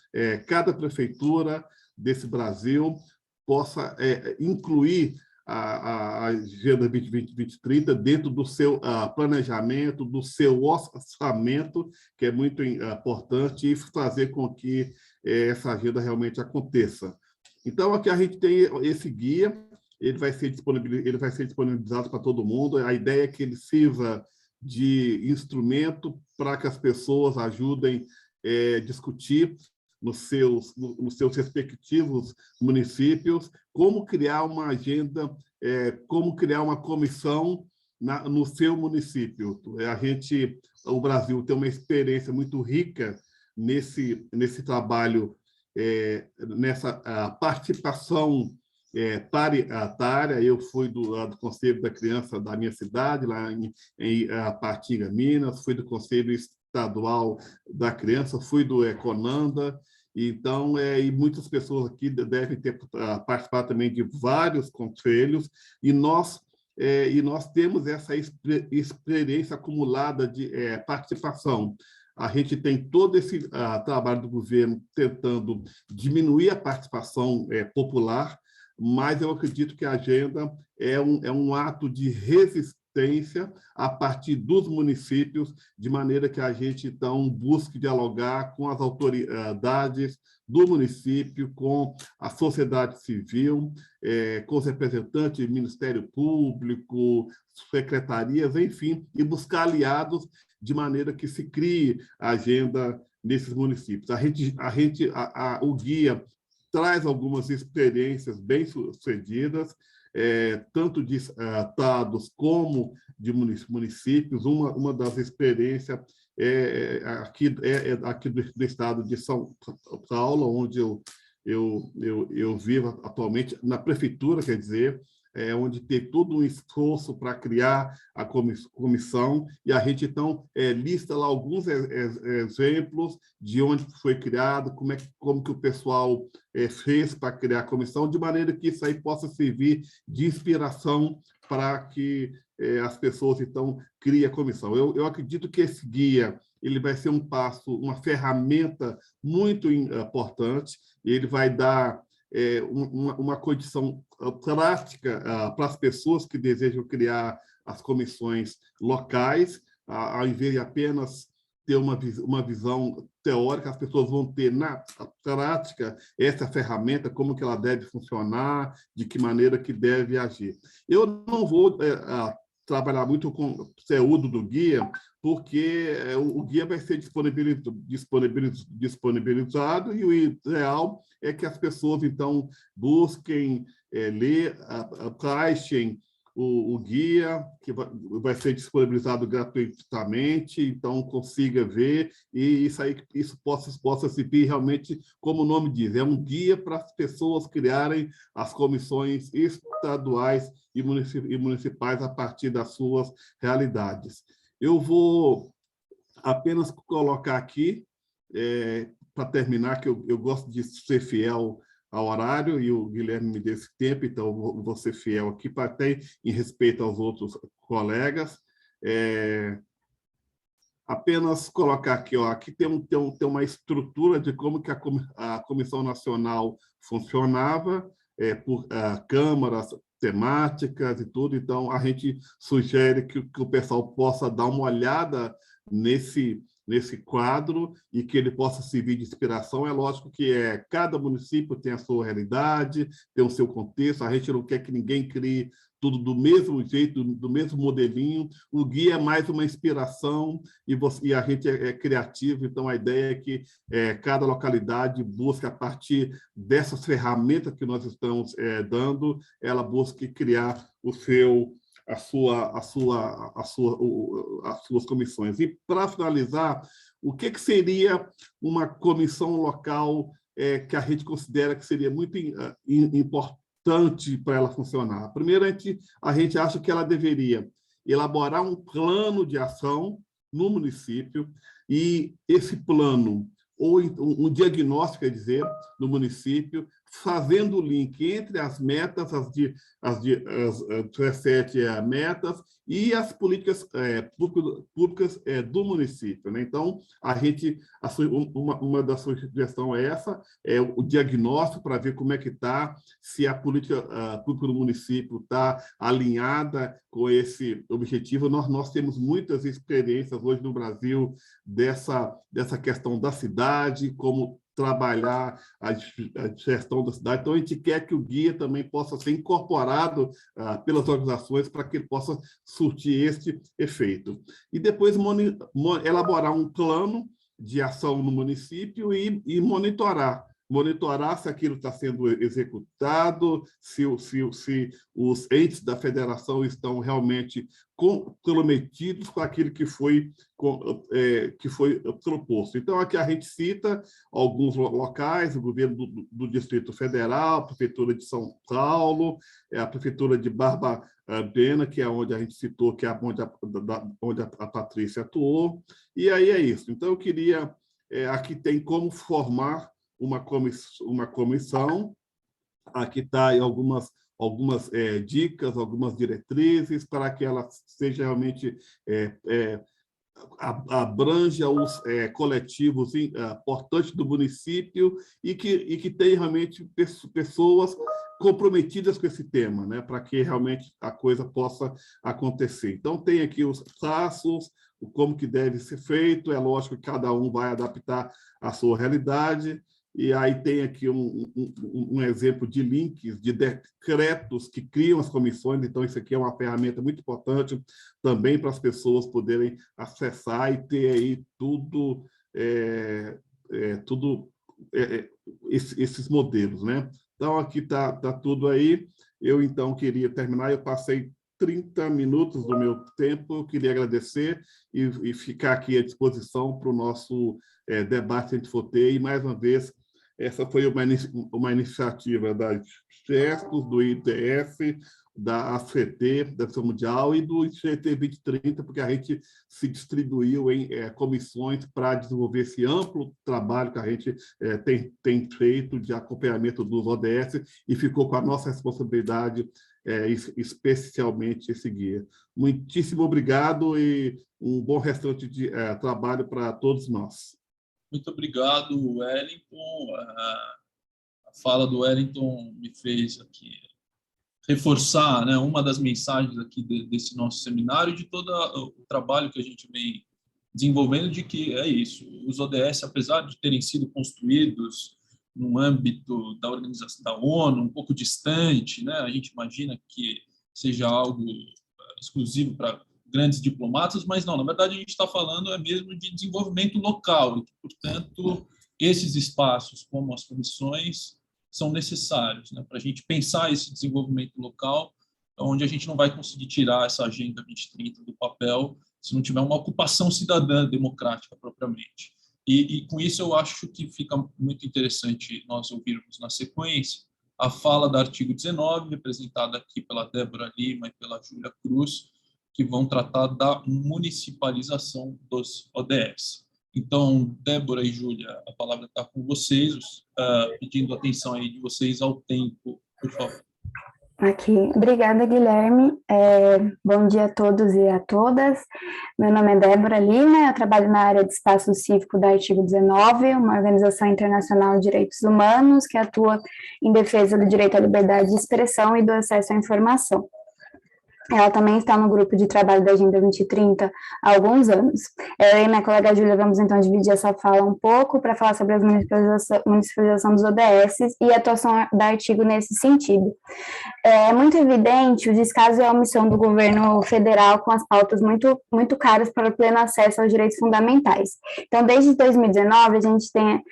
cada prefeitura desse Brasil possa incluir a Agenda 2030 dentro do seu planejamento, do seu orçamento, que é muito importante, e fazer com que essa agenda realmente aconteça. Então, aqui a gente tem esse guia, ele vai ser disponibilizado para todo mundo. A ideia é que ele sirva de instrumento para que as pessoas ajudem a discutir nos seus respectivos municípios como criar uma agenda, como criar uma comissão no seu município. O Brasil tem uma experiência muito rica nesse trabalho, nessa participação paritária. Eu fui do Conselho da Criança da minha cidade, lá em Patinga, Minas, fui do Conselho Estadual da Criança, fui do Econanda. Então, e muitas pessoas aqui devem ter participado também de vários conselhos, e nós temos essa experiência acumulada de participação. A gente tem todo esse trabalho do governo tentando diminuir a participação popular, mas eu acredito que a agenda é um ato de resistência a partir dos municípios, de maneira que a gente, então, busque dialogar com as autoridades do município, com a sociedade civil, com os representantes do Ministério Público, secretarias, enfim, e buscar aliados de maneira que se crie a agenda nesses municípios. O guia traz algumas experiências bem-sucedidas, tanto de estados como de municípios. Uma das experiências aqui do estado de São Paulo, onde eu vivo atualmente, na prefeitura, quer dizer, onde tem todo um esforço para criar a comissão, e a gente, então, lista lá alguns exemplos de onde foi criado, como que o pessoal fez para criar a comissão, de maneira que isso aí possa servir de inspiração para que as pessoas, então, criem a comissão. Eu acredito que esse guia ele vai ser um passo, uma ferramenta muito importante, e ele vai dar uma condição prática para as pessoas que desejam criar as comissões locais, ao invés de apenas ter uma visão teórica, as pessoas vão ter na prática essa ferramenta, como que ela deve funcionar, de que maneira que deve agir. Eu não vou trabalhar muito com o conteúdo do guia, porque o guia vai ser disponibilizado, e o ideal é que as pessoas, então, busquem ler, baixem o guia, que vai ser disponibilizado gratuitamente, então consiga ver, e isso possa servir realmente, como o nome diz, é um guia para as pessoas criarem as comissões estaduais e municipais a partir das suas realidades. Eu vou apenas colocar aqui, para terminar, que eu gosto de ser fiel ao horário, e o Guilherme me deu esse tempo, então eu vou ser fiel aqui, para até em respeito aos outros colegas. Apenas colocar aqui, aqui tem uma estrutura de como que a Comissão Nacional funcionava, por câmaras temáticas e tudo. Então, a gente sugere que o pessoal possa dar uma olhada nesse quadro, e que ele possa servir de inspiração. É lógico que cada município tem a sua realidade, tem o seu contexto, a gente não quer que ninguém crie tudo do mesmo jeito, do mesmo modelinho. O guia é mais uma inspiração, e a gente é criativo, então a ideia é que cada localidade busque, a partir dessas ferramentas que nós estamos dando, ela busque criar as suas comissões. E, para finalizar, O que seria uma comissão local que a gente considera que seria muito importante para ela funcionar? Primeiro, a gente acha que ela deveria elaborar um plano de ação no município, e esse plano, ou um diagnóstico, quer dizer, no município, fazendo o link entre as metas, as 17 metas, e as políticas públicas do município, né? Então, uma das sugestões é essa, é o diagnóstico para ver como é que está, se a política pública do município está alinhada com esse objetivo. Nós temos muitas experiências hoje no Brasil dessa questão da cidade, como trabalhar a gestão da cidade. Então, a gente quer que o guia também possa ser incorporado pelas organizações para que ele possa surtir este efeito. E depois elaborar um plano de ação no município e monitorar se aquilo está sendo executado, se os entes da federação estão realmente comprometidos com aquilo que foi proposto. Então, aqui a gente cita alguns locais: o governo do Distrito Federal, a Prefeitura de São Paulo, a Prefeitura de Barbacena, que é onde a gente citou, que é onde a Patrícia atuou. E aí é isso. Então, eu queria... aqui tem como formar uma comissão. Aqui está algumas dicas, algumas diretrizes para que ela seja realmente abranja os coletivos importantes do município e que tenha realmente pessoas comprometidas com esse tema, né, para que realmente a coisa possa acontecer. Então, tem aqui os passos, como que deve ser feito. É lógico que cada um vai adaptar a sua realidade. E aí tem aqui um exemplo de links, de decretos que criam as comissões. Então, isso aqui é uma ferramenta muito importante também para as pessoas poderem acessar e ter aí esses modelos, né? Então, aqui está tudo aí. Eu, então, queria terminar. Eu passei 30 minutos do meu tempo. Eu queria agradecer e ficar aqui à disposição para o nosso debate, se a gente for ter. E, mais uma vez, essa foi uma iniciativa da GESCOS, do ITF, da ACT, da Ação Mundial, e do ICT 2030, porque a gente se distribuiu em comissões para desenvolver esse amplo trabalho que a gente tem feito de acompanhamento dos ODS, e ficou com a nossa responsabilidade, especialmente esse guia. Muitíssimo obrigado e um bom restante de trabalho para todos nós. Muito obrigado, Wellington. A fala do Wellington me fez aqui reforçar, né, uma das mensagens aqui desse nosso seminário, de todo o trabalho que a gente vem desenvolvendo, de que é isso. Os ODS, apesar de terem sido construídos no âmbito da organização da ONU, um pouco distante, né, a gente imagina que seja algo exclusivo para grandes diplomatas, mas não, na verdade a gente está falando mesmo de desenvolvimento local, e que, portanto, esses espaços, como as comissões, são necessários, né, para a gente pensar esse desenvolvimento local, onde a gente não vai conseguir tirar essa Agenda 2030 do papel se não tiver uma ocupação cidadã democrática propriamente. E com isso eu acho que fica muito interessante nós ouvirmos na sequência a fala do artigo 19, representada aqui pela Débora Lima e pela Júlia Cruz, que vão tratar da municipalização dos ODS. Então, Débora e Júlia, a palavra está com vocês, pedindo atenção aí de vocês ao tempo, por favor. Aqui. Obrigada, Guilherme. Bom dia a todos e a todas. Meu nome é Débora Lima, eu trabalho na área de espaço cívico da Artigo 19, uma organização internacional de direitos humanos que atua em defesa do direito à liberdade de expressão e do acesso à informação. Ela também está no grupo de trabalho da Agenda 2030 há alguns anos. Eu e minha colega Júlia vamos, então, dividir essa fala um pouco para falar sobre a municipalização dos ODS e a atuação da artigo nesse sentido. É muito evidente o descaso e a omissão do governo federal com as pautas muito caras para o pleno acesso aos direitos fundamentais. Então, desde 2019, a gente tem,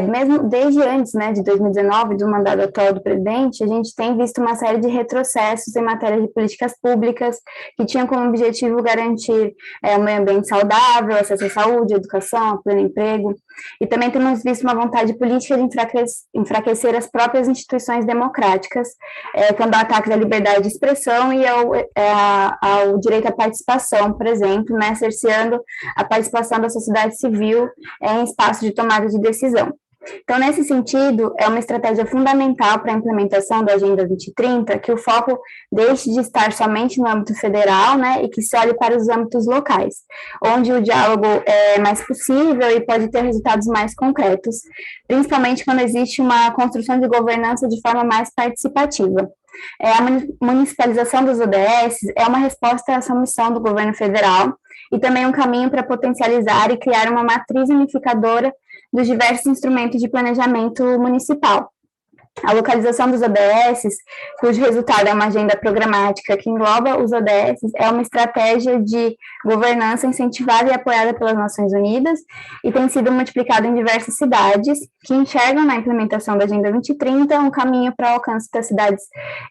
mesmo desde antes, né, de 2019, do mandato atual do presidente, a gente tem visto uma série de retrocessos em matéria de políticas públicas públicas, que tinham como objetivo garantir um meio ambiente saudável, acesso à saúde, educação, pleno emprego. E também temos visto uma vontade política de enfraquecer as próprias instituições democráticas, quando há ataques à liberdade de expressão e ao direito à participação, por exemplo, né, cerceando a participação da sociedade civil em espaços de tomada de decisão. Então, nesse sentido, é uma estratégia fundamental para a implementação da Agenda 2030 que o foco deixe de estar somente no âmbito federal, né, e que se olhe para os âmbitos locais, onde o diálogo é mais possível e pode ter resultados mais concretos, principalmente quando existe uma construção de governança de forma mais participativa. A municipalização dos ODS é uma resposta a essa missão do governo federal e também um caminho para potencializar e criar uma matriz unificadora dos diversos instrumentos de planejamento municipal. A localização dos ODS, cujo resultado é uma agenda programática que engloba os ODS, é uma estratégia de governança incentivada e apoiada pelas Nações Unidas e tem sido multiplicada em diversas cidades que enxergam na implementação da Agenda 2030 um caminho para o alcance das cidades,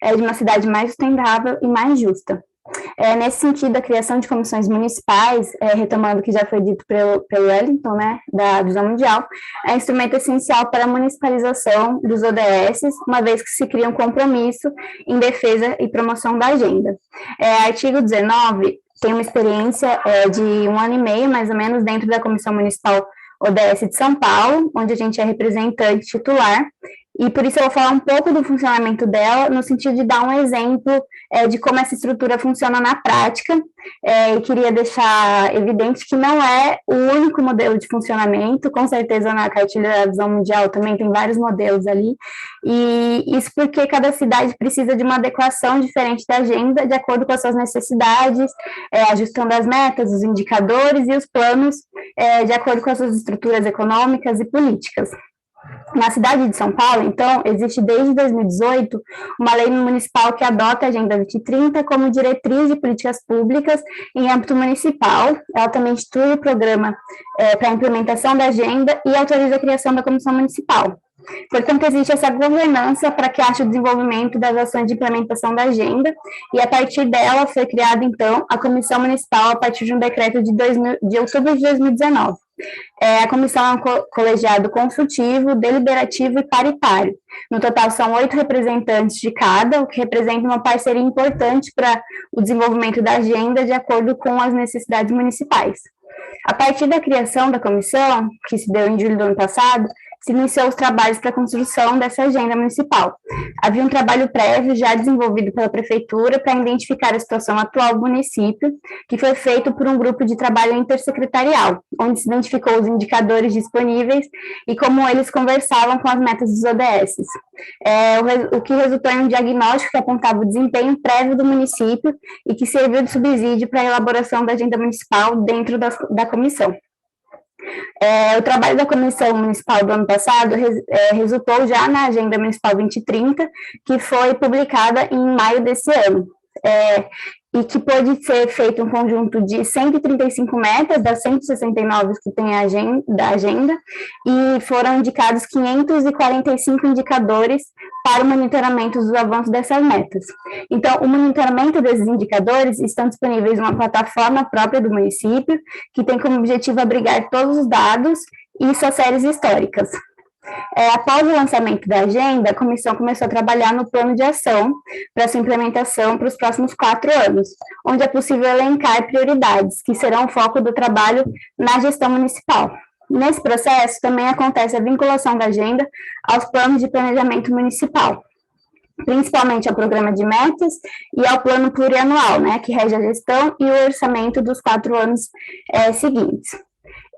de uma cidade mais sustentável e mais justa. Nesse sentido, a criação de comissões municipais, retomando o que já foi dito pelo Wellington, né, da visão mundial, é um instrumento essencial para a municipalização dos ODS, uma vez que se cria um compromisso em defesa e promoção da agenda. Artigo 19 tem uma experiência de 1 ano e meio, mais ou menos, dentro da Comissão Municipal ODS de São Paulo, onde a gente é representante titular, e por isso eu vou falar um pouco do funcionamento dela, no sentido de dar um exemplo de como essa estrutura funciona na prática, e queria deixar evidente que não é o único modelo de funcionamento, com certeza na cartilha da visão mundial também tem vários modelos ali, e isso porque cada cidade precisa de uma adequação diferente da agenda, de acordo com as suas necessidades, ajustando as metas, os indicadores e os planos, de acordo com as suas estruturas econômicas e políticas. Na cidade de São Paulo, então, existe desde 2018 uma lei municipal que adota a Agenda 2030 como diretriz de políticas públicas em âmbito municipal. Ela também institui o programa para a implementação da agenda e autoriza a criação da comissão municipal. Portanto, existe essa governança para que haja o desenvolvimento das ações de implementação da agenda, e a partir dela foi criada, então, a Comissão Municipal a partir de um decreto de outubro de 2019. A comissão é um colegiado consultivo, deliberativo e paritário. No total, são 8 representantes de cada, o que representa uma parceria importante para o desenvolvimento da agenda de acordo com as necessidades municipais. A partir da criação da comissão, que se deu em julho do ano passado, se iniciou os trabalhos para a construção dessa agenda municipal. Havia um trabalho prévio já desenvolvido pela prefeitura para identificar a situação atual do município, que foi feito por um grupo de trabalho intersecretarial, onde se identificou os indicadores disponíveis e como eles conversavam com as metas dos ODS. O que resultou em um diagnóstico que apontava o desempenho prévio do município e que serviu de subsídio para a elaboração da agenda municipal dentro da comissão. O trabalho da Comissão Municipal do ano passado resultou já na Agenda Municipal 2030, que foi publicada em maio desse ano, e que pôde ser feito um conjunto de 135 metas, das 169 que tem da agenda, e foram indicados 545 indicadores para o monitoramento dos avanços dessas metas. Então, o monitoramento desses indicadores estão disponíveis em uma plataforma própria do município, que tem como objetivo abrigar todos os dados e suas séries históricas. Após o lançamento da agenda, a comissão começou a trabalhar no plano de ação para sua implementação para os próximos 4 anos, onde é possível elencar prioridades, que serão o foco do trabalho na gestão municipal. Nesse processo, também acontece a vinculação da agenda aos planos de planejamento municipal, principalmente ao programa de metas e ao plano plurianual, né, que rege a gestão e o orçamento dos 4 anos seguintes.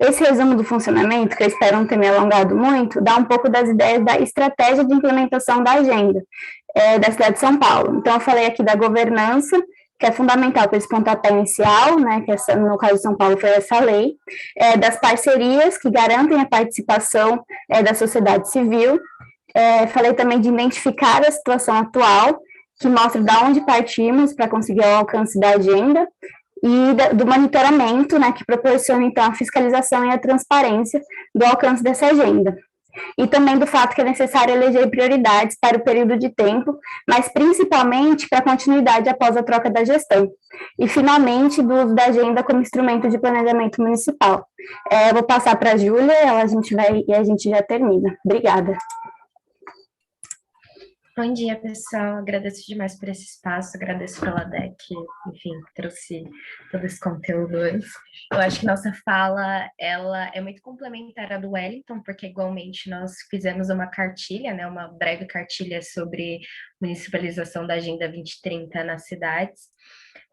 Esse resumo do funcionamento, que eu espero não ter me alongado muito, dá um pouco das ideias da estratégia de implementação da agenda da cidade de São Paulo. Então, eu falei aqui da governança, que é fundamental para esse pontapé inicial, né, que no caso de São Paulo foi essa lei, das parcerias que garantem a participação da sociedade civil. Falei também de identificar a situação atual, que mostra de onde partimos para conseguir o alcance da agenda, e do monitoramento, né, que proporciona, então, a fiscalização e a transparência do alcance dessa agenda. e também do fato que é necessário eleger prioridades para o período de tempo, mas principalmente para a continuidade após a troca da gestão. E, finalmente, do uso da agenda como instrumento de planejamento municipal. Eu vou passar para a Júlia, a gente já termina. Obrigada. Bom dia, pessoal. Agradeço demais por esse espaço, agradeço pela DEC, enfim, trouxe todo esse conteúdo hoje. Eu acho que nossa fala, ela é muito complementar à do Wellington, porque igualmente nós fizemos uma cartilha, né, uma breve cartilha sobre municipalização da Agenda 2030 nas cidades.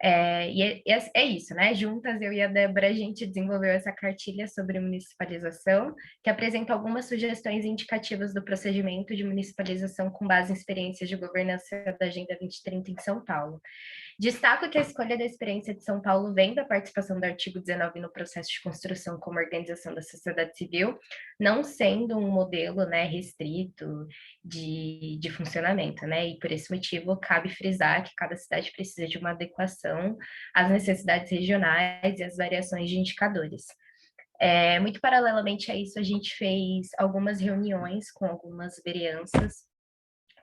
É isso, né? Juntas, eu e a Débora, a gente desenvolveu essa cartilha sobre municipalização, que apresenta algumas sugestões indicativas do procedimento de municipalização com base em experiências de governança da Agenda 2030 em São Paulo. Destaco que a escolha da experiência de São Paulo vem da participação do artigo 19 no processo de construção como organização da sociedade civil, não sendo um modelo, né, restrito de funcionamento, né? E por esse motivo cabe frisar que cada cidade precisa de uma adequação às necessidades regionais e às variações de indicadores. Muito paralelamente a isso, a gente fez algumas reuniões com algumas vereanças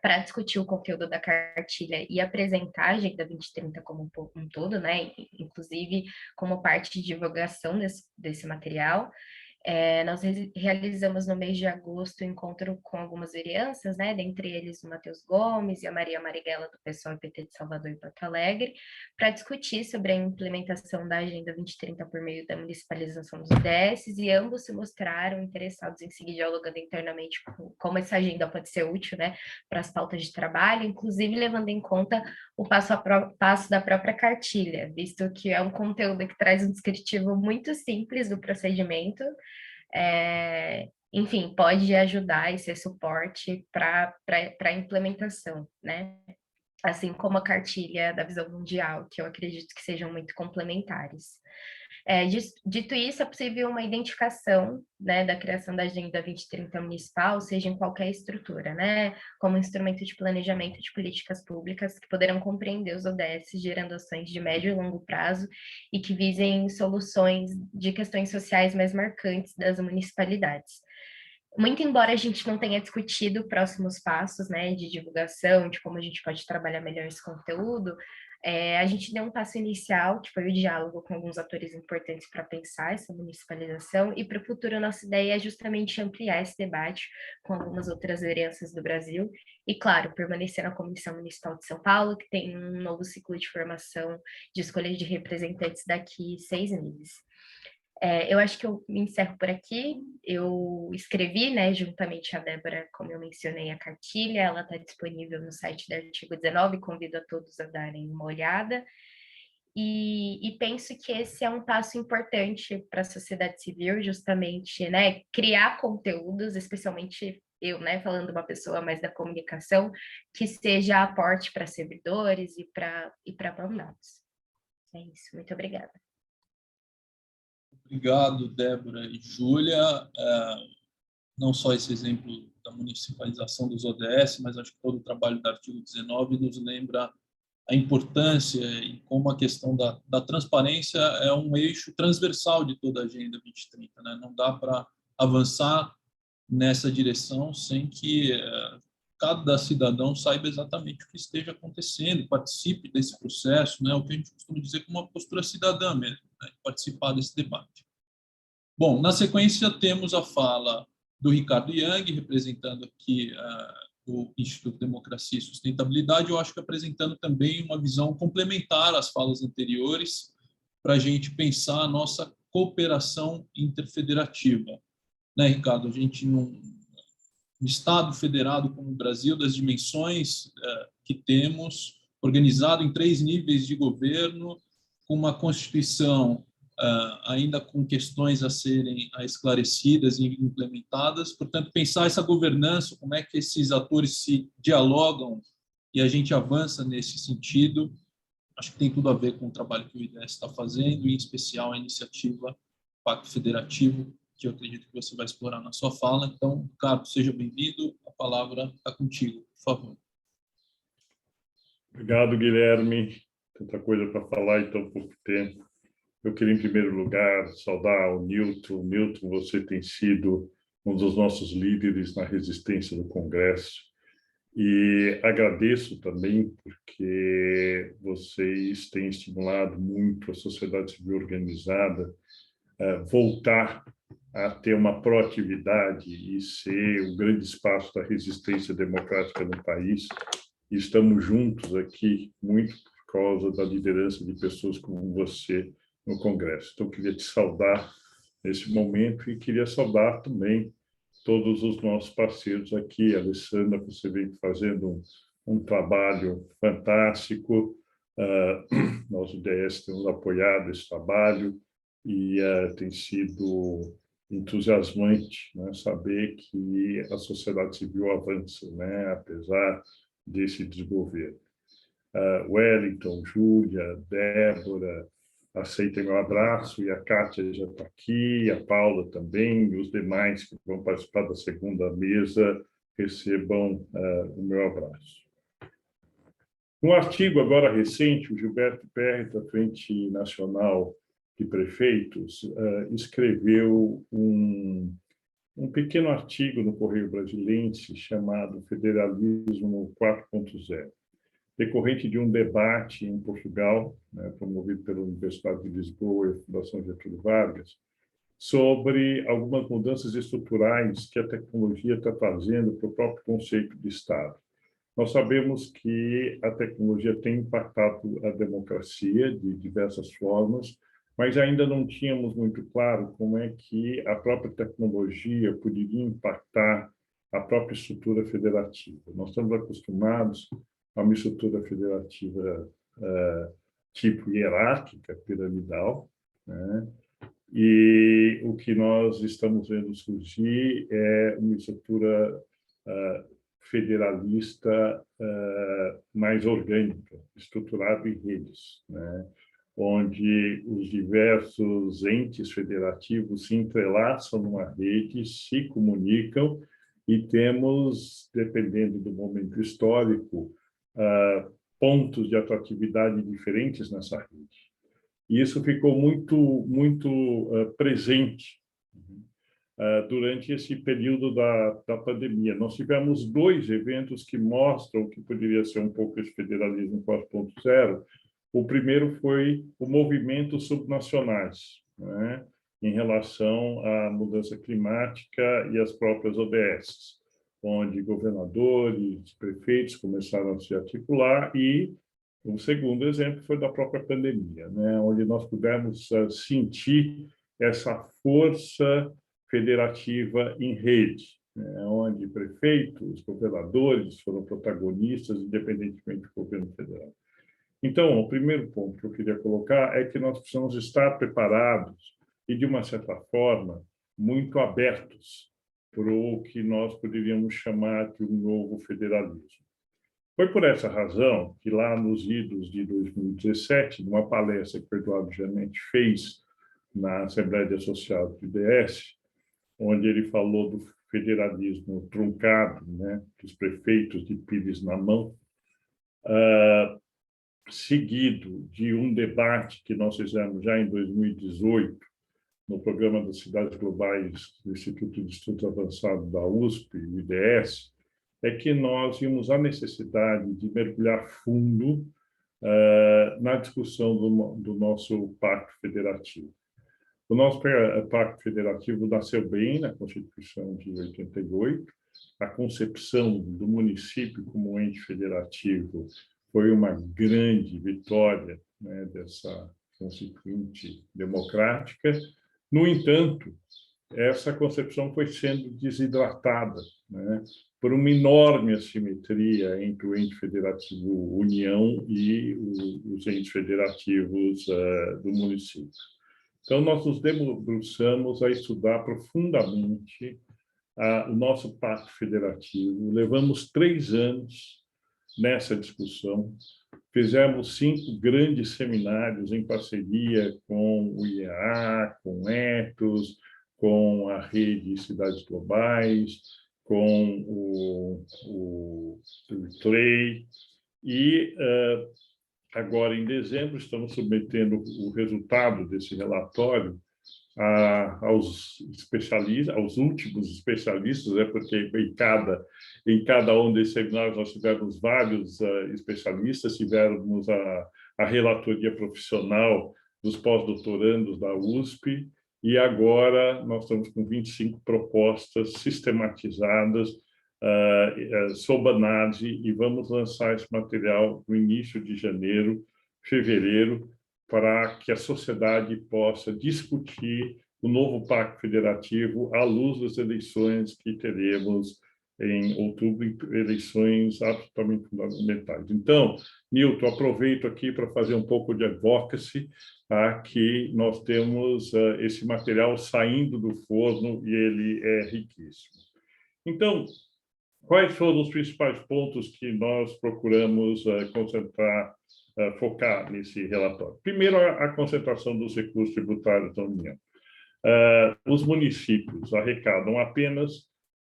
para discutir o conteúdo da cartilha e apresentar a Agenda 2030 como um todo, né? Inclusive como parte de divulgação desse material. Nós realizamos no mês de agosto um encontro com algumas vereanças, né, dentre eles o Matheus Gomes e a Maria Marighella, do PSOL e PT de Salvador e Porto Alegre, para discutir sobre a implementação da Agenda 2030 por meio da municipalização dos UDSs, e ambos se mostraram interessados em seguir dialogando internamente como essa agenda pode ser útil, né, para as pautas de trabalho, inclusive levando em conta o passo a passo da própria cartilha, visto que é um conteúdo que traz um descritivo muito simples do procedimento. Enfim, pode ajudar e ser suporte para a implementação, né? Assim como a cartilha da visão mundial, que eu acredito que sejam muito complementares. Dito isso, é possível uma identificação, né, da criação da Agenda 2030 municipal, seja em qualquer estrutura, né, como instrumento de planejamento de políticas públicas que poderão compreender os ODS, gerando ações de médio e longo prazo e que visem soluções de questões sociais mais marcantes das municipalidades. Muito embora a gente não tenha discutido próximos passos, né, de divulgação, de como a gente pode trabalhar melhor esse conteúdo, a gente deu um passo inicial, que foi o diálogo com alguns atores importantes para pensar essa municipalização, e para o futuro a nossa ideia é justamente ampliar esse debate com algumas outras vereanças do Brasil, e claro, permanecer na Comissão Municipal de São Paulo, que tem um novo ciclo de formação de escolha de representantes daqui 6 meses. Eu acho que eu me encerro por aqui. Eu escrevi, né, juntamente a Débora, como eu mencionei, a cartilha, ela está disponível no site do artigo 19, convido a todos a darem uma olhada. E penso que esse é um passo importante para a sociedade civil, justamente, né, criar conteúdos, especialmente eu, né, falando uma pessoa mais da comunicação, que seja aporte para servidores e para mandatos. É isso, muito obrigada. Obrigado, Débora e Júlia. Não só esse exemplo da municipalização dos ODS, mas acho que todo o trabalho do artigo 19 nos lembra a importância e como a questão da transparência é um eixo transversal de toda a Agenda 2030. Né? Não dá para avançar nessa direção sem que cada cidadão saiba exatamente o que esteja acontecendo, participe desse processo, né? O que a gente costuma dizer como uma postura cidadã mesmo, né? Participar desse debate. Bom, na sequência temos a fala do Ricardo Yang, representando aqui o Instituto Democracia e Sustentabilidade, eu acho que apresentando também uma visão complementar às falas anteriores, para a gente pensar a nossa cooperação interfederativa. Né, Ricardo? A gente, num Estado federado como o Brasil, das dimensões que temos, organizado em 3 níveis de governo, com uma Constituição ainda com questões a serem esclarecidas e implementadas. Portanto, pensar essa governança, como é que esses atores se dialogam e a gente avança nesse sentido, acho que tem tudo a ver com o trabalho que o IDES está fazendo, e, em especial, a iniciativa Pacto Federativo, que eu acredito que você vai explorar na sua fala. Então, Ricardo, seja bem-vindo. A palavra está contigo, por favor. Obrigado, Guilherme. Tanta coisa para falar em tão pouco tempo. Eu queria, em primeiro lugar, saudar o Newton. Newton, você tem sido um dos nossos líderes na resistência no Congresso. E agradeço também porque vocês têm estimulado muito a sociedade civil organizada a voltar a ter uma proatividade e ser o grande espaço da resistência democrática no país. E estamos juntos aqui muito por causa da liderança de pessoas como você no Congresso. Então, queria te saudar nesse momento e queria saudar também todos os nossos parceiros aqui. Alessandra, você vem fazendo um trabalho fantástico. Nós, do DS, temos apoiado esse trabalho e tem sido entusiasmante, né, saber que a sociedade civil avança, né, apesar desse desgoverno. Wellington, Júlia, Débora, aceitem meu abraço, e a Kátia já está aqui, a Paula também, e os demais que vão participar da segunda mesa recebam o meu abraço. Um artigo agora recente, o Gilberto Perry, da Frente Nacional de Prefeitos, escreveu um pequeno artigo no Correio Brasilense chamado Federalismo 4.0, decorrente de um debate em Portugal, né, promovido pela Universidade de Lisboa e a Fundação Getúlio Vargas, sobre algumas mudanças estruturais que a tecnologia está trazendo para o próprio conceito de Estado. Nós sabemos que a tecnologia tem impactado a democracia de diversas formas, mas ainda não tínhamos muito claro como é que a própria tecnologia poderia impactar a própria estrutura federativa. Nós estamos acostumados a uma estrutura federativa tipo hierárquica, piramidal, né? E o que nós estamos vendo surgir é uma estrutura federalista mais orgânica, estruturada em redes, né? Onde os diversos entes federativos se entrelaçam numa rede, se comunicam e temos, dependendo do momento histórico, pontos de atratividade diferentes nessa rede. E isso ficou muito presente durante esse período da pandemia. Nós tivemos 2 eventos que mostram que poderia ser um pouco esse federalismo 4.0. O primeiro foi o movimento subnacionais, né, em relação à mudança climática e às próprias OBSs, onde governadores, prefeitos começaram a se articular, e o segundo exemplo foi da própria pandemia, né, onde nós pudemos sentir essa força federativa em rede, né, onde prefeitos, governadores foram protagonistas, independentemente do governo federal. Então, o primeiro ponto que eu queria colocar é que nós precisamos estar preparados e, de uma certa forma, muito abertos para o que nós poderíamos chamar de um novo federalismo. Foi por essa razão que, lá nos idos de 2017, numa palestra que o Eduardo Giannetti fez na Assembleia de Associados do IDS, onde ele falou do federalismo truncado, né, dos prefeitos de pires na mão, seguido de um debate que nós fizemos já em 2018, no programa das Cidades Globais do Instituto de Estudos Avançados da USP, o IDS, é que nós vimos a necessidade de mergulhar fundo na discussão do nosso Pacto Federativo. O nosso Pacto Federativo nasceu bem na Constituição de 88, a concepção do município como ente federativo foi uma grande vitória, né, dessa constituinte democrática. No entanto, essa concepção foi sendo desidratada, né, por uma enorme assimetria entre o ente federativo União e os entes federativos do município. Então, nós nos debruçamos a estudar profundamente o nosso pacto federativo. Levamos 3 anos nessa discussão. Fizemos 5 grandes seminários em parceria com o IEA, com o Ethos, com a Rede Cidades Globais, com o TREI, e agora, em dezembro, estamos submetendo o resultado desse relatório aos especialistas, aos últimos especialistas, porque em cada um desses seminários nós tivemos vários especialistas, tivemos a relatoria profissional dos pós-doutorandos da USP, e agora nós estamos com 25 propostas sistematizadas sob análise, e vamos lançar esse material no início de janeiro, fevereiro, para que a sociedade possa discutir o novo Pacto Federativo à luz das eleições que teremos em outubro, eleições absolutamente fundamentais. Então, Nilton, aproveito aqui para fazer um pouco de advocacy, que nós temos esse material saindo do forno e ele é riquíssimo. Então, quais foram os principais pontos que nós procuramos concentrar, focar nesse relatório? Primeiro, a concentração dos recursos tributários da União. Os municípios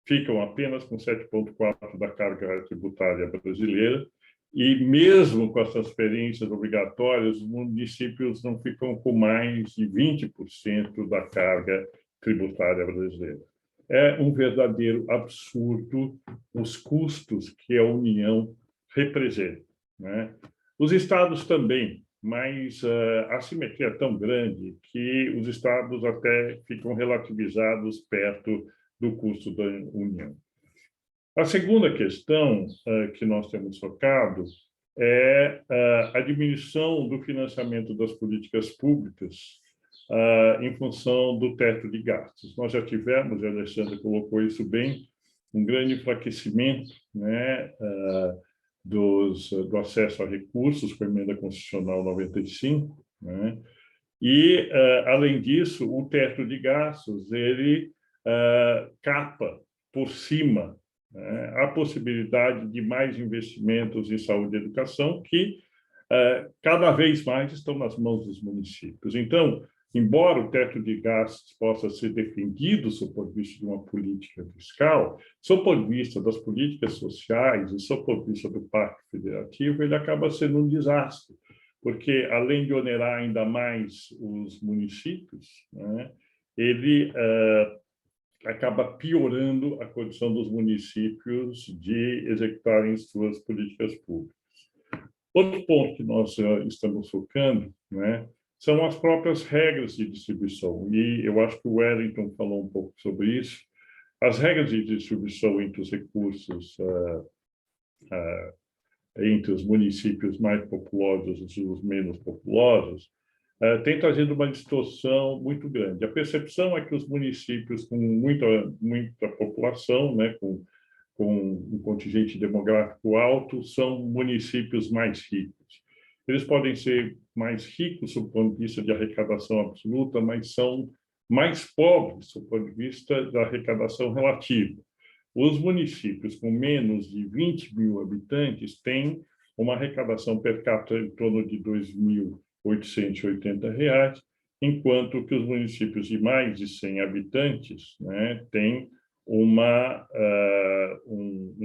ficam apenas com 7,4% da carga tributária brasileira, e mesmo com as transferências obrigatórias, os municípios não ficam com mais de 20% da carga tributária brasileira. É um verdadeiro absurdo os custos que a União representa, né? Os estados também, mas a assimetria é tão grande que os estados até ficam relativizados perto do custo da União. A segunda questão que nós temos focado é a diminuição do financiamento das políticas públicas em função do teto de gastos. Nós já tivemos, e a Alexandra colocou isso bem, um grande enfraquecimento, né, do acesso a recursos com a Emenda Constitucional 95, né? E, além disso, o teto de gastos, ele capa por cima, né, a possibilidade de mais investimentos em saúde e educação, que cada vez mais estão nas mãos dos municípios. Então, embora o teto de gastos possa ser defendido sob o ponto de vista de uma política fiscal, sob o ponto de vista das políticas sociais e sob o ponto de vista do Pacto Federativo, ele acaba sendo um desastre, porque, além de onerar ainda mais os municípios, né, ele acaba piorando a condição dos municípios de executarem suas políticas públicas. Outro ponto que nós estamos focando, né, são as próprias regras de distribuição, e eu acho que o Wellington falou um pouco sobre isso. As regras de distribuição entre os recursos, entre os municípios mais populosos e os menos populosos, tem trazido uma distorção muito grande. A percepção é que os municípios com muita população, né, com um contingente demográfico alto, são municípios mais ricos. Eles podem ser mais ricos do ponto de vista de arrecadação absoluta, mas são mais pobres do ponto de vista da arrecadação relativa. Os municípios com menos de 20 mil habitantes têm uma arrecadação per capita em torno de R$ 2.880, enquanto que os municípios de mais de 100 habitantes, né, têm um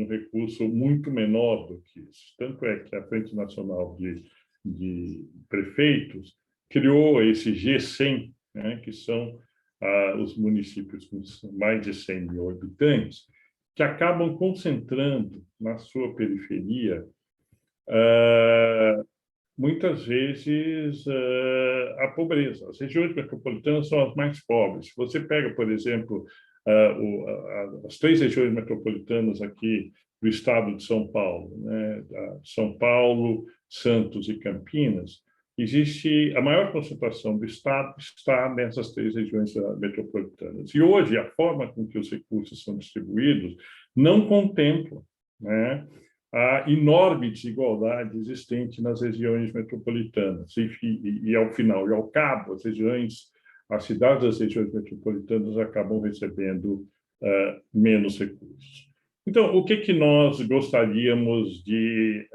recurso muito menor do que isso. Tanto é que a Frente Nacional de Prefeitos criou esse G100, né, que são os municípios com mais de 100 mil habitantes, que acabam concentrando na sua periferia muitas vezes a pobreza. As regiões metropolitanas são as mais pobres. Se você pega, por exemplo, as 3 regiões metropolitanas aqui do estado de São Paulo, né, São Paulo, Santos e Campinas, existe a maior concentração do estado está nessas 3 regiões metropolitanas. E hoje a forma com que os recursos são distribuídos não contempla, né, a enorme desigualdade existente nas regiões metropolitanas. E ao final e ao cabo, as cidades das regiões metropolitanas acabam recebendo menos recursos. Então, o que nós gostaríamos de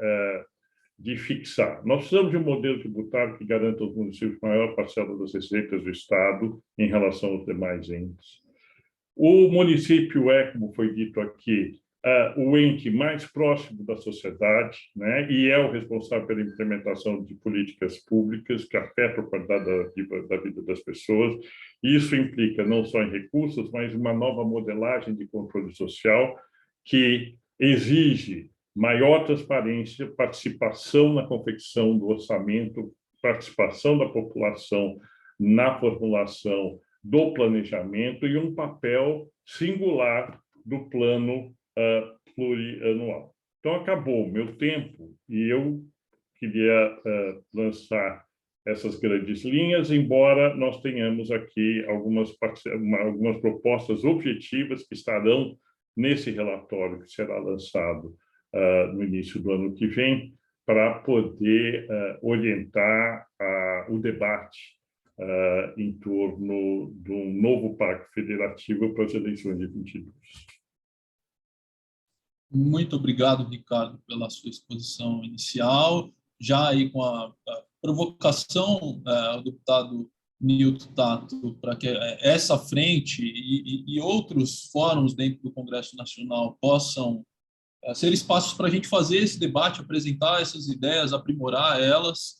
fixar? Nós precisamos de um modelo tributário que garanta aos municípios maior parcela das receitas do Estado em relação aos demais entes. O município como foi dito aqui, o ente mais próximo da sociedade, né, e é o responsável pela implementação de políticas públicas que afetam a qualidade da vida das pessoas. Isso implica não só em recursos, mas uma nova modelagem de controle social que exige maior transparência, participação na confecção do orçamento, participação da população na formulação do planejamento e um papel singular do plano plurianual. Então, acabou o meu tempo e eu queria lançar essas grandes linhas, embora nós tenhamos aqui algumas propostas objetivas que estarão nesse relatório que será lançado no início do ano que vem, para poder orientar o debate em torno de um novo pacto federativo para as eleições de 22. Muito obrigado, Ricardo, pela sua exposição inicial. Já aí com a provocação ao deputado Nilton Tato para que essa frente e outros fóruns dentro do Congresso Nacional possam ser espaços para a gente fazer esse debate, apresentar essas ideias, aprimorar elas.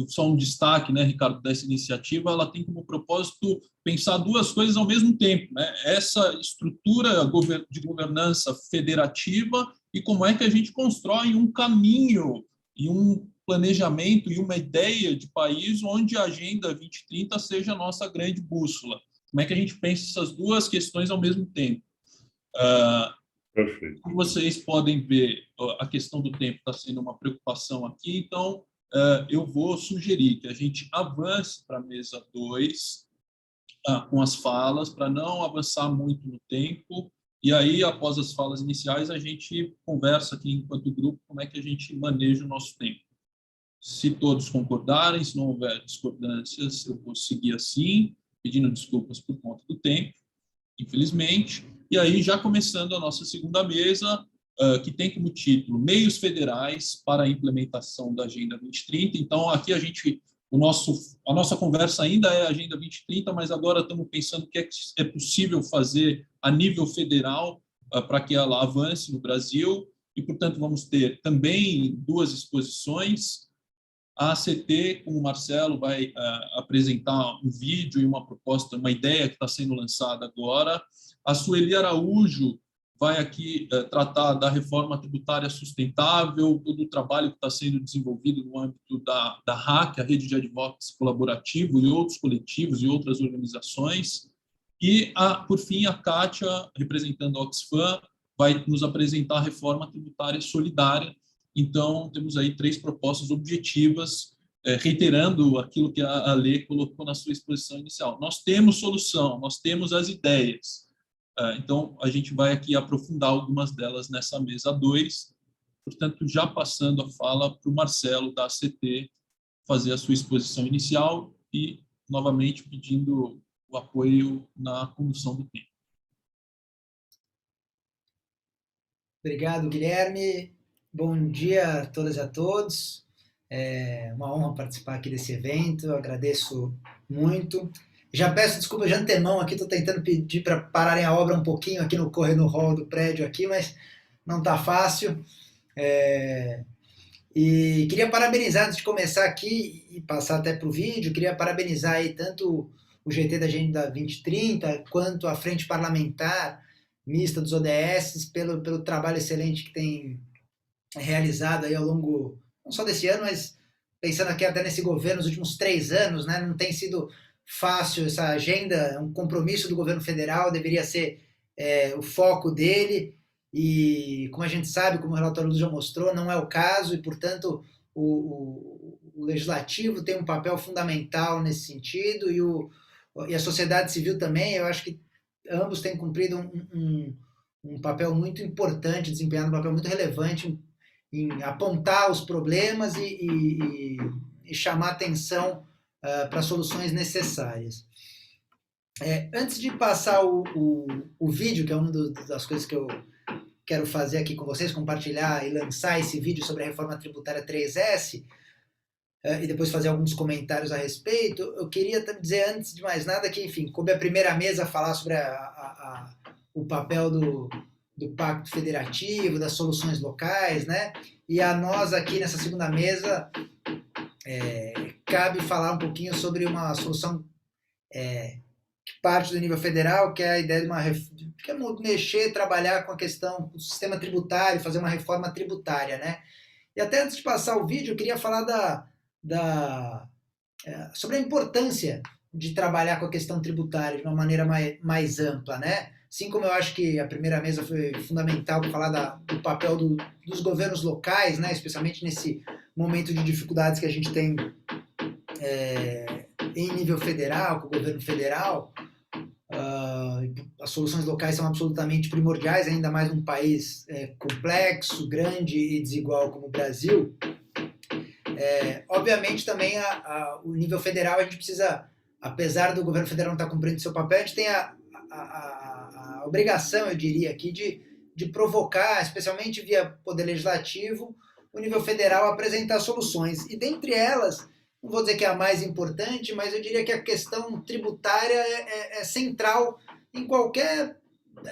Só um destaque, né, Ricardo, dessa iniciativa, ela tem como propósito pensar duas coisas ao mesmo tempo, né? Essa estrutura de governança federativa e como é que a gente constrói um caminho e um planejamento e uma ideia de país onde a Agenda 2030 seja a nossa grande bússola. Como é que a gente pensa essas duas questões ao mesmo tempo? Perfeito. Como vocês podem ver, a questão do tempo está sendo uma preocupação aqui, então eu vou sugerir que a gente avance para a mesa 2 com as falas, para não avançar muito no tempo, e aí, após as falas iniciais, a gente conversa aqui enquanto grupo como é que a gente maneja o nosso tempo. Se todos concordarem, se não houver discordâncias, eu vou seguir assim, pedindo desculpas por conta do tempo, infelizmente. E aí, já começando a nossa segunda mesa, que tem como título Meios Federais para a Implementação da Agenda 2030. Então, aqui a nossa conversa ainda é a Agenda 2030, mas agora estamos pensando o que é possível fazer a nível federal para que ela avance no Brasil. E, portanto, vamos ter também duas exposições. A ACT, como o Marcelo vai apresentar um vídeo e uma proposta, uma ideia que está sendo lançada agora. A Sueli Araújo vai aqui tratar da reforma tributária sustentável, todo o trabalho que está sendo desenvolvido no âmbito da RAC, a Rede de Advocacy Colaborativo, e outros coletivos e outras organizações. E, por fim, a Kátia, representando a Oxfam, vai nos apresentar a reforma tributária solidária. Então, temos aí 3 propostas objetivas, reiterando aquilo que a Lê colocou na sua exposição inicial. Nós temos solução, nós temos as ideias. Então, a gente vai aqui aprofundar algumas delas nessa mesa 2. Portanto, já passando a fala para o Marcelo, da ACT, fazer a sua exposição inicial e, novamente, pedindo o apoio na condução do tempo. Obrigado, Guilherme. Bom dia a todas e a todos. É uma honra participar aqui desse evento, eu agradeço muito. Já peço desculpa de antemão aqui, estou tentando pedir para pararem a obra um pouquinho aqui no hall do prédio aqui, mas não está fácil. E queria parabenizar, antes de começar aqui e passar até para o vídeo, queria parabenizar aí tanto o GT da Agenda 2030 quanto a Frente Parlamentar Mista dos ODS pelo trabalho excelente que tem realizado aí ao longo, não só desse ano, mas pensando aqui até nesse governo, nos últimos 3 anos, né, não tem sido fácil essa agenda, é um compromisso do governo federal, deveria ser o foco dele, e como a gente sabe, como o relatório já mostrou, não é o caso, e portanto o legislativo tem um papel fundamental nesse sentido, e a sociedade civil também. Eu acho que ambos têm cumprido um papel muito importante, desempenhado um papel muito relevante em apontar os problemas e chamar atenção para soluções necessárias. Antes de passar o vídeo, que é uma das coisas que eu quero fazer aqui com vocês, compartilhar e lançar esse vídeo sobre a reforma tributária 3S, e depois fazer alguns comentários a respeito, eu queria dizer, antes de mais nada, que, enfim, coube a primeira mesa falar sobre o papel do Pacto Federativo, das soluções locais, né? E a nós aqui nessa segunda mesa cabe falar um pouquinho sobre uma solução que parte do nível federal, que é a ideia de que é mexer, trabalhar com a questão do sistema tributário, fazer uma reforma tributária, né? E até antes de passar o vídeo, eu queria falar sobre a importância de trabalhar com a questão tributária de uma maneira mais ampla, né? Assim como eu acho que a primeira mesa foi fundamental para falar do papel dos governos locais, né? Especialmente nesse momento de dificuldades que a gente tem em nível federal, com o governo federal. As soluções locais são absolutamente primordiais, ainda mais num país complexo, grande e desigual como o Brasil. Obviamente também o nível federal a gente precisa, apesar do governo federal não estar cumprindo seu papel, a gente tem a obrigação, eu diria aqui, de provocar, especialmente via Poder Legislativo, o nível federal a apresentar soluções. E dentre elas, não vou dizer que é a mais importante, mas eu diria que a questão tributária é central em qualquer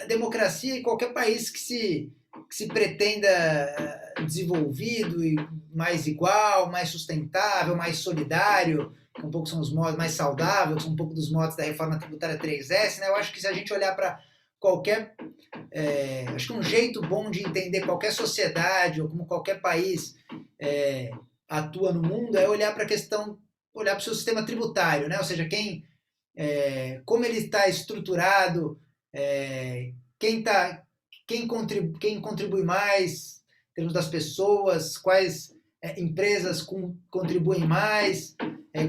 democracia, em qualquer país que se pretenda desenvolvido e mais igual, mais sustentável, mais solidário, que um pouco são os modos mais saudáveis, são um pouco dos modos da reforma tributária 3S, né? Eu acho que se a gente olhar para qualquer... acho que um jeito bom de entender qualquer sociedade ou como qualquer país atua no mundo é olhar para a questão, olhar para o seu sistema tributário, né? Ou seja, como ele está estruturado, quem contribui mais em termos das pessoas, quais empresas contribuem mais,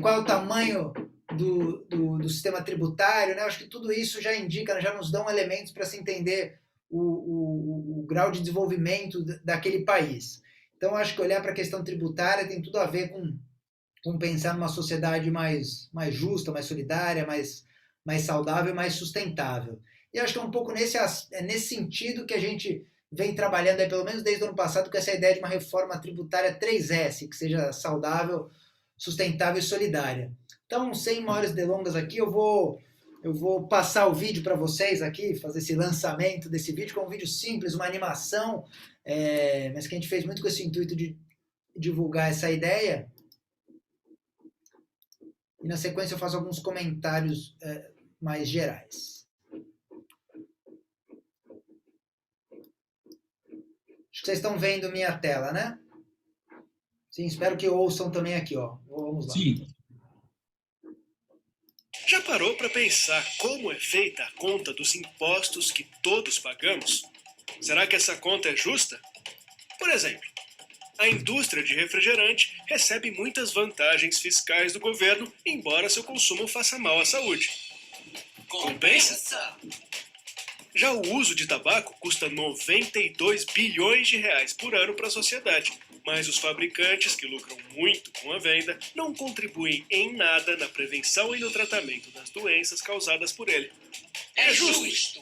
qual é o tamanho do sistema tributário, né? Acho que tudo isso já indica, já nos dão elementos para se entender o grau de desenvolvimento daquele país. Então, acho que olhar para a questão tributária tem tudo a ver com pensar numa sociedade mais justa, mais solidária, mais saudável, mais sustentável. E acho que é um pouco nesse sentido que a gente vem trabalhando, pelo menos desde o ano passado, com essa ideia de uma reforma tributária 3S, que seja saudável, sustentável e solidária. Então, sem maiores delongas aqui, eu vou passar o vídeo para vocês aqui, fazer esse lançamento desse vídeo, que é um vídeo simples, uma animação, mas que a gente fez muito com esse intuito de divulgar essa ideia. E na sequência eu faço alguns comentários mais gerais. Acho que vocês estão vendo minha tela, né? Sim, espero que ouçam também aqui, ó. Vamos lá. Sim. Já parou para pensar como é feita a conta dos impostos que todos pagamos? Será que essa conta é justa? Por exemplo, a indústria de refrigerante recebe muitas vantagens fiscais do governo, embora seu consumo faça mal à saúde. Compensa? Já o uso de tabaco custa 92 bilhões de reais por ano para a sociedade, mas os fabricantes, que lucram muito com a venda, não contribuem em nada na prevenção e no tratamento das doenças causadas por ele. É justo!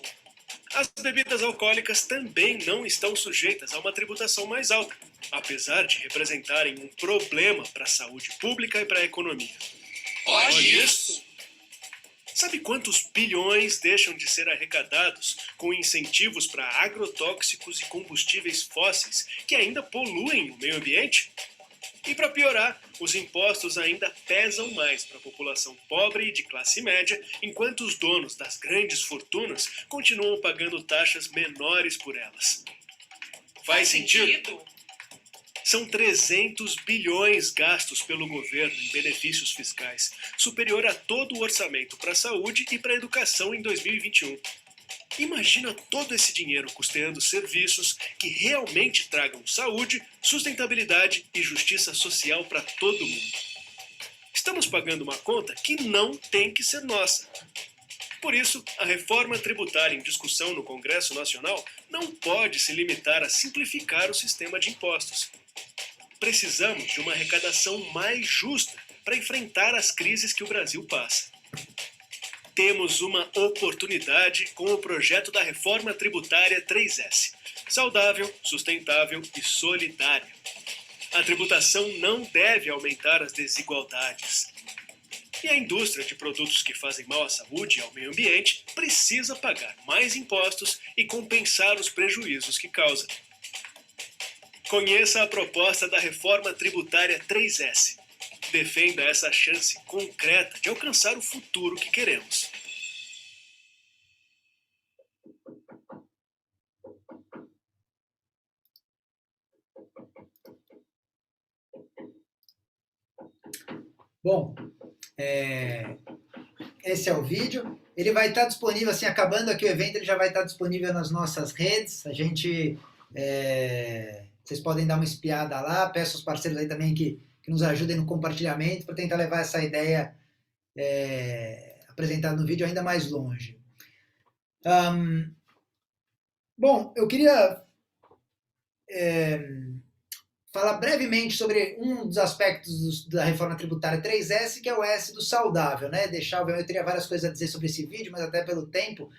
As bebidas alcoólicas também não estão sujeitas a uma tributação mais alta, apesar de representarem um problema para a saúde pública e para a economia. Pode isso! Sabe quantos bilhões deixam de ser arrecadados com incentivos para agrotóxicos e combustíveis fósseis que ainda poluem o meio ambiente? E para piorar, os impostos ainda pesam mais para a população pobre e de classe média, enquanto os donos das grandes fortunas continuam pagando taxas menores por elas. Faz sentido? São 300 bilhões gastos pelo governo em benefícios fiscais, superior a todo o orçamento para a saúde e para a educação em 2021. Imagina todo esse dinheiro custeando serviços que realmente tragam saúde, sustentabilidade e justiça social para todo mundo. Estamos pagando uma conta que não tem que ser nossa. Por isso, a reforma tributária em discussão no Congresso Nacional não pode se limitar a simplificar o sistema de impostos. Precisamos de uma arrecadação mais justa para enfrentar as crises que o Brasil passa. Temos uma oportunidade com o projeto da Reforma Tributária 3S, saudável, sustentável e solidária. A tributação não deve aumentar as desigualdades. E a indústria de produtos que fazem mal à saúde e ao meio ambiente precisa pagar mais impostos e compensar os prejuízos que causa. Conheça a proposta da reforma tributária 3S. Defenda essa chance concreta de alcançar o futuro que queremos. Bom, esse é o vídeo. Ele vai estar disponível, assim, acabando aqui o evento, ele já vai estar disponível nas nossas redes. A gente... vocês podem dar uma espiada lá. Peço aos parceiros aí também que nos ajudem no compartilhamento para tentar levar essa ideia apresentada no vídeo ainda mais longe. Bom, eu queria falar brevemente sobre um dos aspectos da reforma tributária 3S, que é o S do saudável, né? Eu teria várias coisas a dizer sobre esse vídeo, mas até pelo tempo,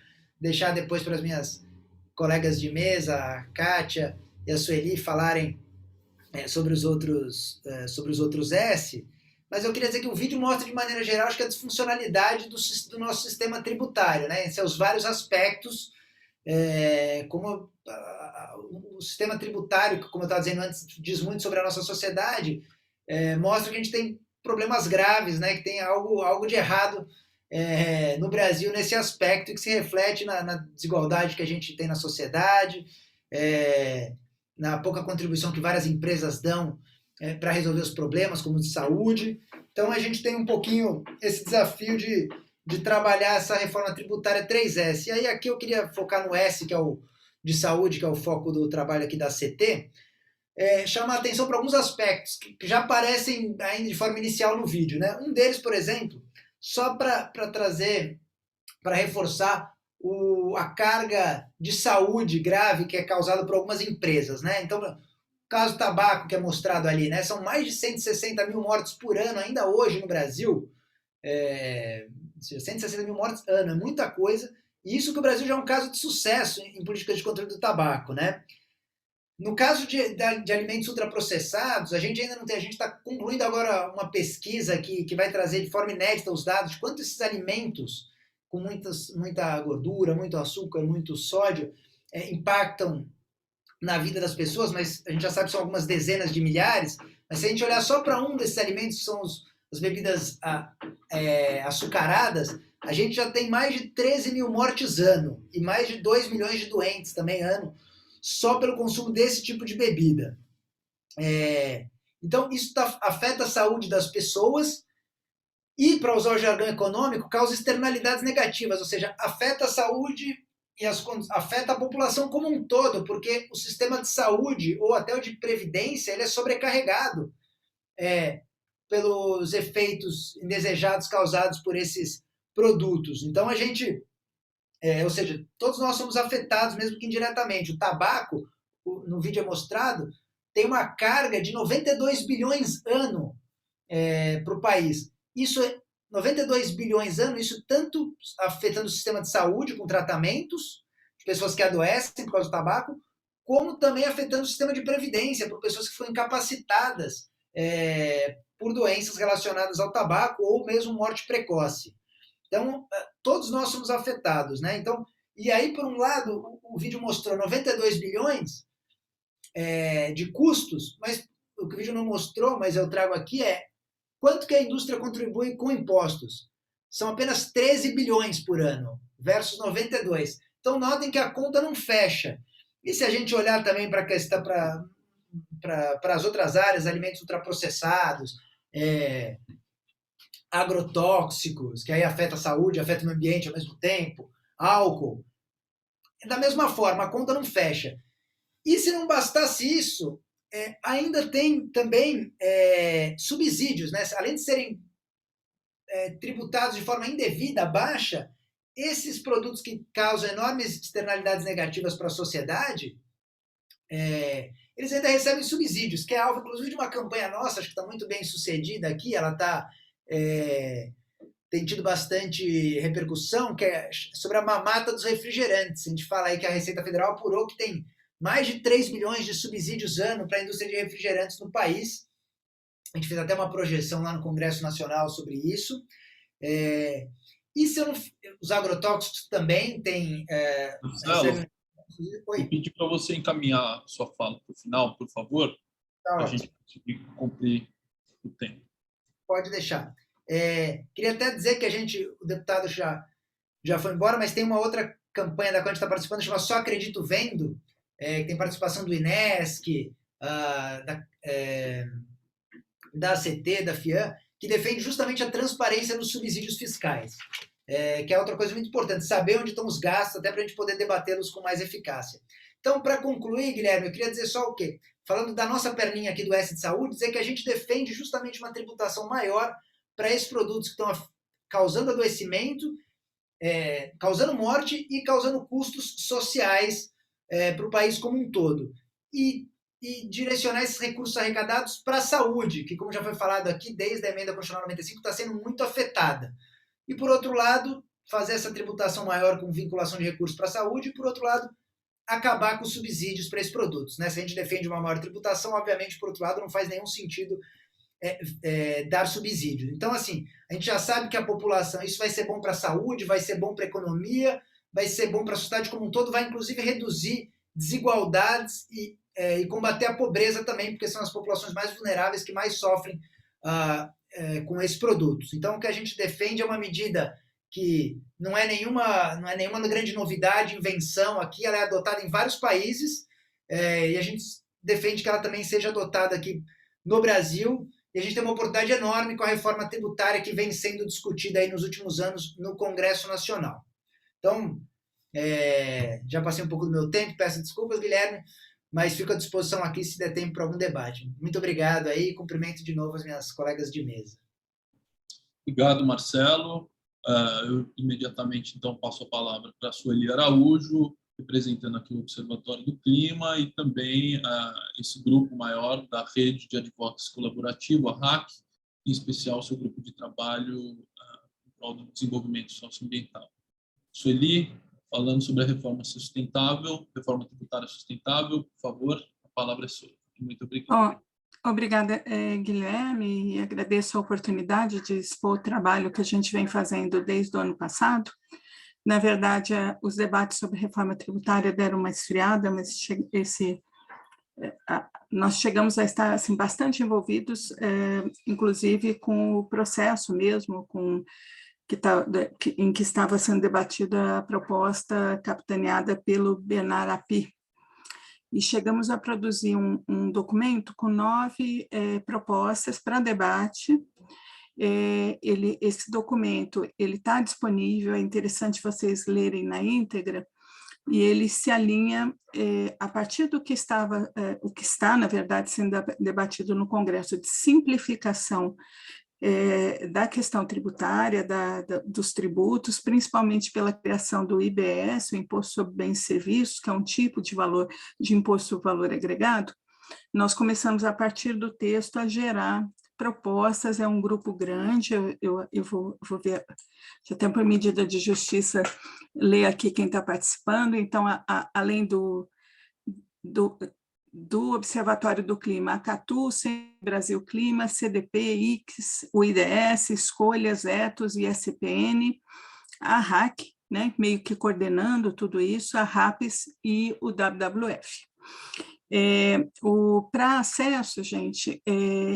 deixar depois para as minhas colegas de mesa, a Kátia e a Sueli, falarem sobre os outros S. Mas eu queria dizer que o vídeo mostra de maneira geral, acho que a disfuncionalidade do nosso sistema tributário, né? Em seus vários aspectos, como o sistema tributário, como eu estava dizendo antes, diz muito sobre a nossa sociedade, mostra que a gente tem problemas graves, né? Que tem algo de errado no Brasil nesse aspecto, e que se reflete na desigualdade que a gente tem na sociedade, na pouca contribuição que várias empresas dão para resolver os problemas, como de saúde. Então a gente tem um pouquinho esse desafio de trabalhar essa reforma tributária 3S. E aí aqui eu queria focar no S, que é o de saúde, que é o foco do trabalho aqui da CT, chamar a atenção para alguns aspectos que já aparecem ainda de forma inicial no vídeo, né? Um deles, por exemplo, só para trazer, para reforçar a carga de saúde grave que é causada por algumas empresas, né? Então, o caso do tabaco que é mostrado ali, né? São mais de 160 mil mortes por ano ainda hoje no Brasil. 160 mil mortes ano, é muita coisa. E isso que o Brasil já é um caso de sucesso em políticas de controle do tabaco, né? No caso de alimentos ultraprocessados, a gente ainda não tem, a gente está concluindo agora uma pesquisa que vai trazer de forma inédita os dados de quanto esses alimentos com muita gordura, muito açúcar, muito sódio, impactam na vida das pessoas, mas a gente já sabe que são algumas dezenas de milhares. Mas se a gente olhar só para um desses alimentos, que são as bebidas açucaradas, a gente já tem mais de 13 mil mortes ano e mais de 2 milhões de doentes também ano, só pelo consumo desse tipo de bebida. Então, isso afeta a saúde das pessoas e, para usar o jargão econômico, causa externalidades negativas, ou seja, afeta a saúde e afeta a população como um todo, porque o sistema de saúde, ou até o de previdência, ele é sobrecarregado pelos efeitos indesejados causados por esses produtos. Então, a gente, ou seja, todos nós somos afetados, mesmo que indiretamente. O tabaco, no vídeo é mostrado, tem uma carga de 92 bilhões ano para o país. Isso 92 bilhões ano, isso tanto afetando o sistema de saúde, com tratamentos de pessoas que adoecem por causa do tabaco, como também afetando o sistema de previdência, por pessoas que foram incapacitadas por doenças relacionadas ao tabaco ou mesmo morte precoce. Então, todos nós somos afetados, né? Então, e aí, por um lado, o vídeo mostrou 92 bilhões de custos, mas o que o vídeo não mostrou, mas eu trago aqui, quanto que a indústria contribui com impostos. São apenas 13 bilhões por ano, versus 92. Então, notem que a conta não fecha. E se a gente olhar também para a questão, para as outras áreas, alimentos ultraprocessados, agrotóxicos, que aí afeta a saúde, afeta o meio ambiente ao mesmo tempo, álcool. Da mesma forma, a conta não fecha. E se não bastasse isso, ainda tem também subsídios, né? Além de serem tributados de forma indevida, baixa, esses produtos que causam enormes externalidades negativas para a sociedade, eles ainda recebem subsídios, que é alvo, inclusive, de uma campanha nossa, acho que está muito bem sucedida aqui, ela tem tido bastante repercussão, que é sobre a mamata dos refrigerantes. A gente fala aí que a Receita Federal apurou que tem mais de 3 bilhões de subsídios ano para a indústria de refrigerantes no país. A gente fez até uma projeção lá no Congresso Nacional sobre isso. E se eu não, os agrotóxicos também têm... Marcelo, eu pedi para você encaminhar a sua fala para o final, por favor, para a gente conseguir cumprir o tempo. Pode deixar. Queria até dizer que o deputado já foi embora, mas tem uma outra campanha da qual a gente está participando, chama Só Acredito Vendo, que tem participação do INESC, da ACT, da FIAM, que defende justamente a transparência nos subsídios fiscais, que é outra coisa muito importante, saber onde estão os gastos, até para a gente poder debatê-los com mais eficácia. Então, para concluir, Guilherme, eu queria dizer só o quê? Falando da nossa perninha aqui do S de Saúde, dizer que a gente defende justamente uma tributação maior para esses produtos que estão causando adoecimento, causando morte e causando custos sociais para o país como um todo. E direcionar esses recursos arrecadados para a saúde, que, como já foi falado aqui, desde a emenda constitucional 95, está sendo muito afetada. E, por outro lado, fazer essa tributação maior com vinculação de recursos para a saúde, e, por outro lado, acabar com os subsídios para esses produtos. Né? Se a gente defende uma maior tributação, obviamente, por outro lado, não faz nenhum sentido dar subsídio. Então, assim, a gente já sabe que a população, isso vai ser bom para a saúde, vai ser bom para a economia, vai ser bom para a sociedade como um todo, vai, inclusive, reduzir desigualdades e combater a pobreza também, porque são as populações mais vulneráveis que mais sofrem com esses produtos. Então, o que a gente defende é uma medida que não é nenhuma grande novidade, invenção aqui, ela é adotada em vários países, e a gente defende que ela também seja adotada aqui no Brasil, e a gente tem uma oportunidade enorme com a reforma tributária que vem sendo discutida aí nos últimos anos no Congresso Nacional. Então, já passei um pouco do meu tempo, peço desculpas, Guilherme, mas fico à disposição aqui se der tempo para algum debate. Muito obrigado aí, cumprimento de novo as minhas colegas de mesa. Obrigado, Marcelo. Eu imediatamente, então, passo a palavra para a Sueli Araújo, representando aqui o Observatório do Clima e também esse grupo maior da Rede de Advocacy Colaborativo, a RAC, em especial o seu grupo de trabalho em prol do desenvolvimento socioambiental. Sueli, falando sobre a reforma tributária sustentável, por favor, a palavra é sua. Muito obrigado. Obrigada, Guilherme, e agradeço a oportunidade de expor o trabalho que a gente vem fazendo desde o ano passado. Na verdade, os debates sobre reforma tributária deram uma esfriada, mas nós chegamos a estar assim, bastante envolvidos, inclusive com o processo mesmo, em que estava sendo debatida a proposta capitaneada pelo Bernard Api. E chegamos a produzir um documento com 9 propostas para debate. Esse documento está disponível, é interessante vocês lerem na íntegra, e ele se alinha a partir do que o que está, na verdade, sendo debatido no Congresso, de simplificação da questão tributária, dos tributos, principalmente pela criação do IBS, o Imposto sobre Bens e Serviços, que é um tipo de imposto sobre valor agregado. Nós começamos, a partir do texto, a gerar propostas, é um grupo grande, eu vou ver, já tem por medida de justiça, ler aqui quem está participando, então, além do Observatório do Clima, a CATU, Brasil Clima, CDP, ICS, o IDS, Escolhas, Etos e SPN, a RAC, né, meio que coordenando tudo isso, a RAPES e o WWF. Para acesso, gente,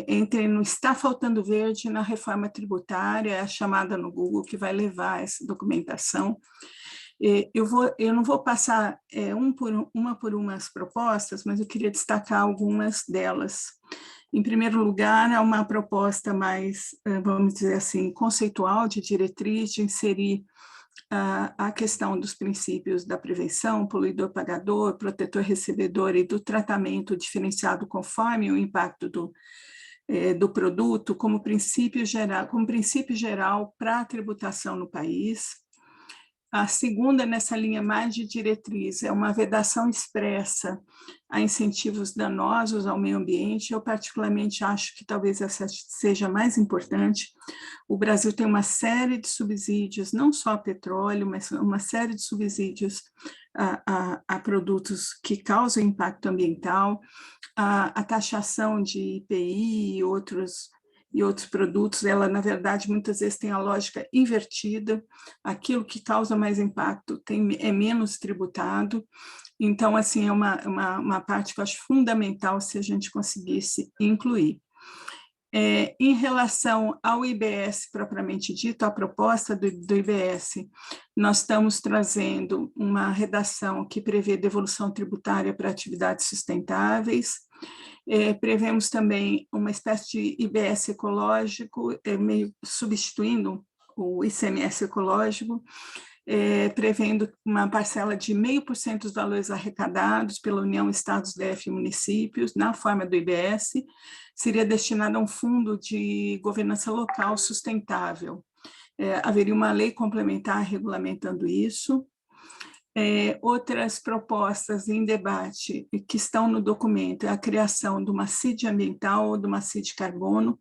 entre no Está Faltando Verde na reforma tributária, a chamada no Google que vai levar essa documentação. Eu não vou passar uma por uma as propostas, mas eu queria destacar algumas delas. Em primeiro lugar, é uma proposta mais, vamos dizer assim, conceitual, de diretriz, de inserir a questão dos princípios da prevenção, poluidor-pagador, protetor-recebedor e do tratamento diferenciado conforme o impacto do produto como princípio geral para a tributação no país. A segunda, nessa linha mais de diretriz, é uma vedação expressa a incentivos danosos ao meio ambiente. Eu, particularmente, acho que talvez essa seja mais importante. O Brasil tem uma série de subsídios, não só a petróleo, mas uma série de subsídios a produtos que causam impacto ambiental, a taxação de IPI e outros e outros produtos, ela, na verdade, muitas vezes tem a lógica invertida, aquilo que causa mais impacto é menos tributado. Então, assim, é uma parte que eu acho fundamental se a gente conseguisse incluir. Em relação ao IBS propriamente dito, a proposta do IBS, nós estamos trazendo uma redação que prevê devolução tributária para atividades sustentáveis. Prevemos também uma espécie de IBS ecológico, meio substituindo o ICMS ecológico, prevendo uma parcela de 0,5% dos valores arrecadados pela União, Estados, DF e municípios, na forma do IBS, seria destinado a um fundo de governança local sustentável. Haveria uma lei complementar regulamentando isso. Outras propostas em debate que estão no documento é a criação de uma CID ambiental ou de uma CID carbono.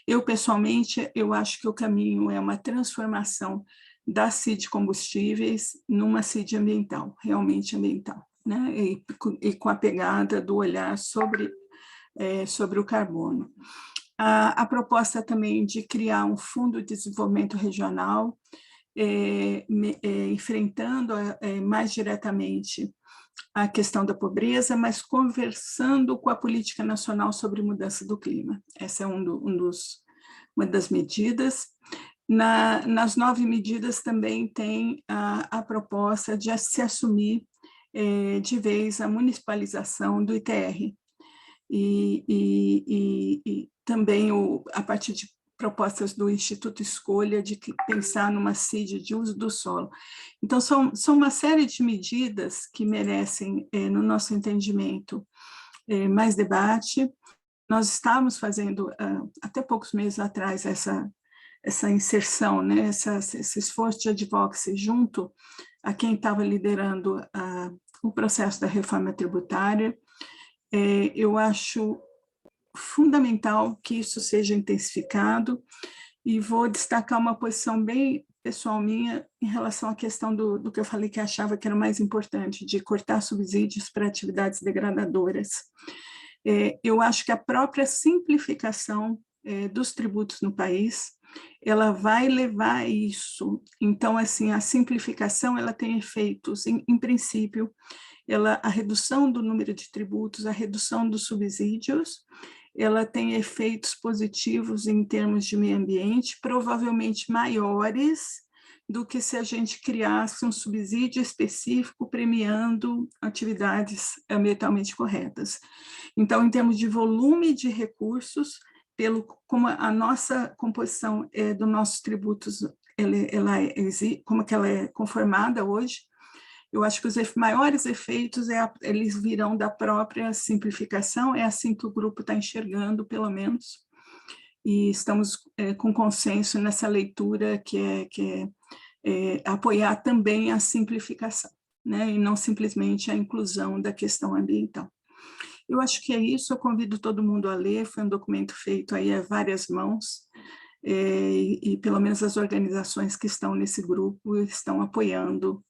Eu, pessoalmente, eu acho que o caminho é uma transformação da CID combustíveis numa CID ambiental, realmente ambiental, né? E com a pegada do olhar sobre o carbono. A proposta também de criar um fundo de desenvolvimento regional, enfrentando mais diretamente a questão da pobreza, mas conversando com a política nacional sobre mudança do clima. Essa é uma das medidas. Nas 9 medidas também tem a proposta de se assumir de vez a municipalização do ITR. E também a partir de propostas do Instituto Escolha de pensar numa CID de uso do solo. Então, são uma série de medidas que merecem, no nosso entendimento, mais debate. Nós estávamos fazendo, até poucos meses atrás, essa inserção, né, esse esforço de advocacy junto a quem estava liderando o processo da reforma tributária. Eu acho fundamental que isso seja intensificado e vou destacar uma posição bem pessoal minha em relação à questão do que eu falei que achava que era o mais importante, de cortar subsídios para atividades degradadoras. Eu acho que a própria simplificação dos tributos no país, ela vai levar a isso. Então, assim, a simplificação, ela tem efeitos, em princípio, a redução do número de tributos, a redução dos subsídios, ela tem efeitos positivos em termos de meio ambiente, provavelmente maiores do que se a gente criasse um subsídio específico premiando atividades ambientalmente corretas. Então, em termos de volume de recursos, como a nossa composição dos nossos tributos, como que ela é conformada hoje, eu acho que os maiores efeitos eles virão da própria simplificação, é assim que o grupo está enxergando, pelo menos, e estamos com consenso nessa leitura que é apoiar também a simplificação, né, e não simplesmente a inclusão da questão ambiental. Eu acho que é isso, eu convido todo mundo a ler, foi um documento feito aí a várias mãos, e pelo menos as organizações que estão nesse grupo estão apoiando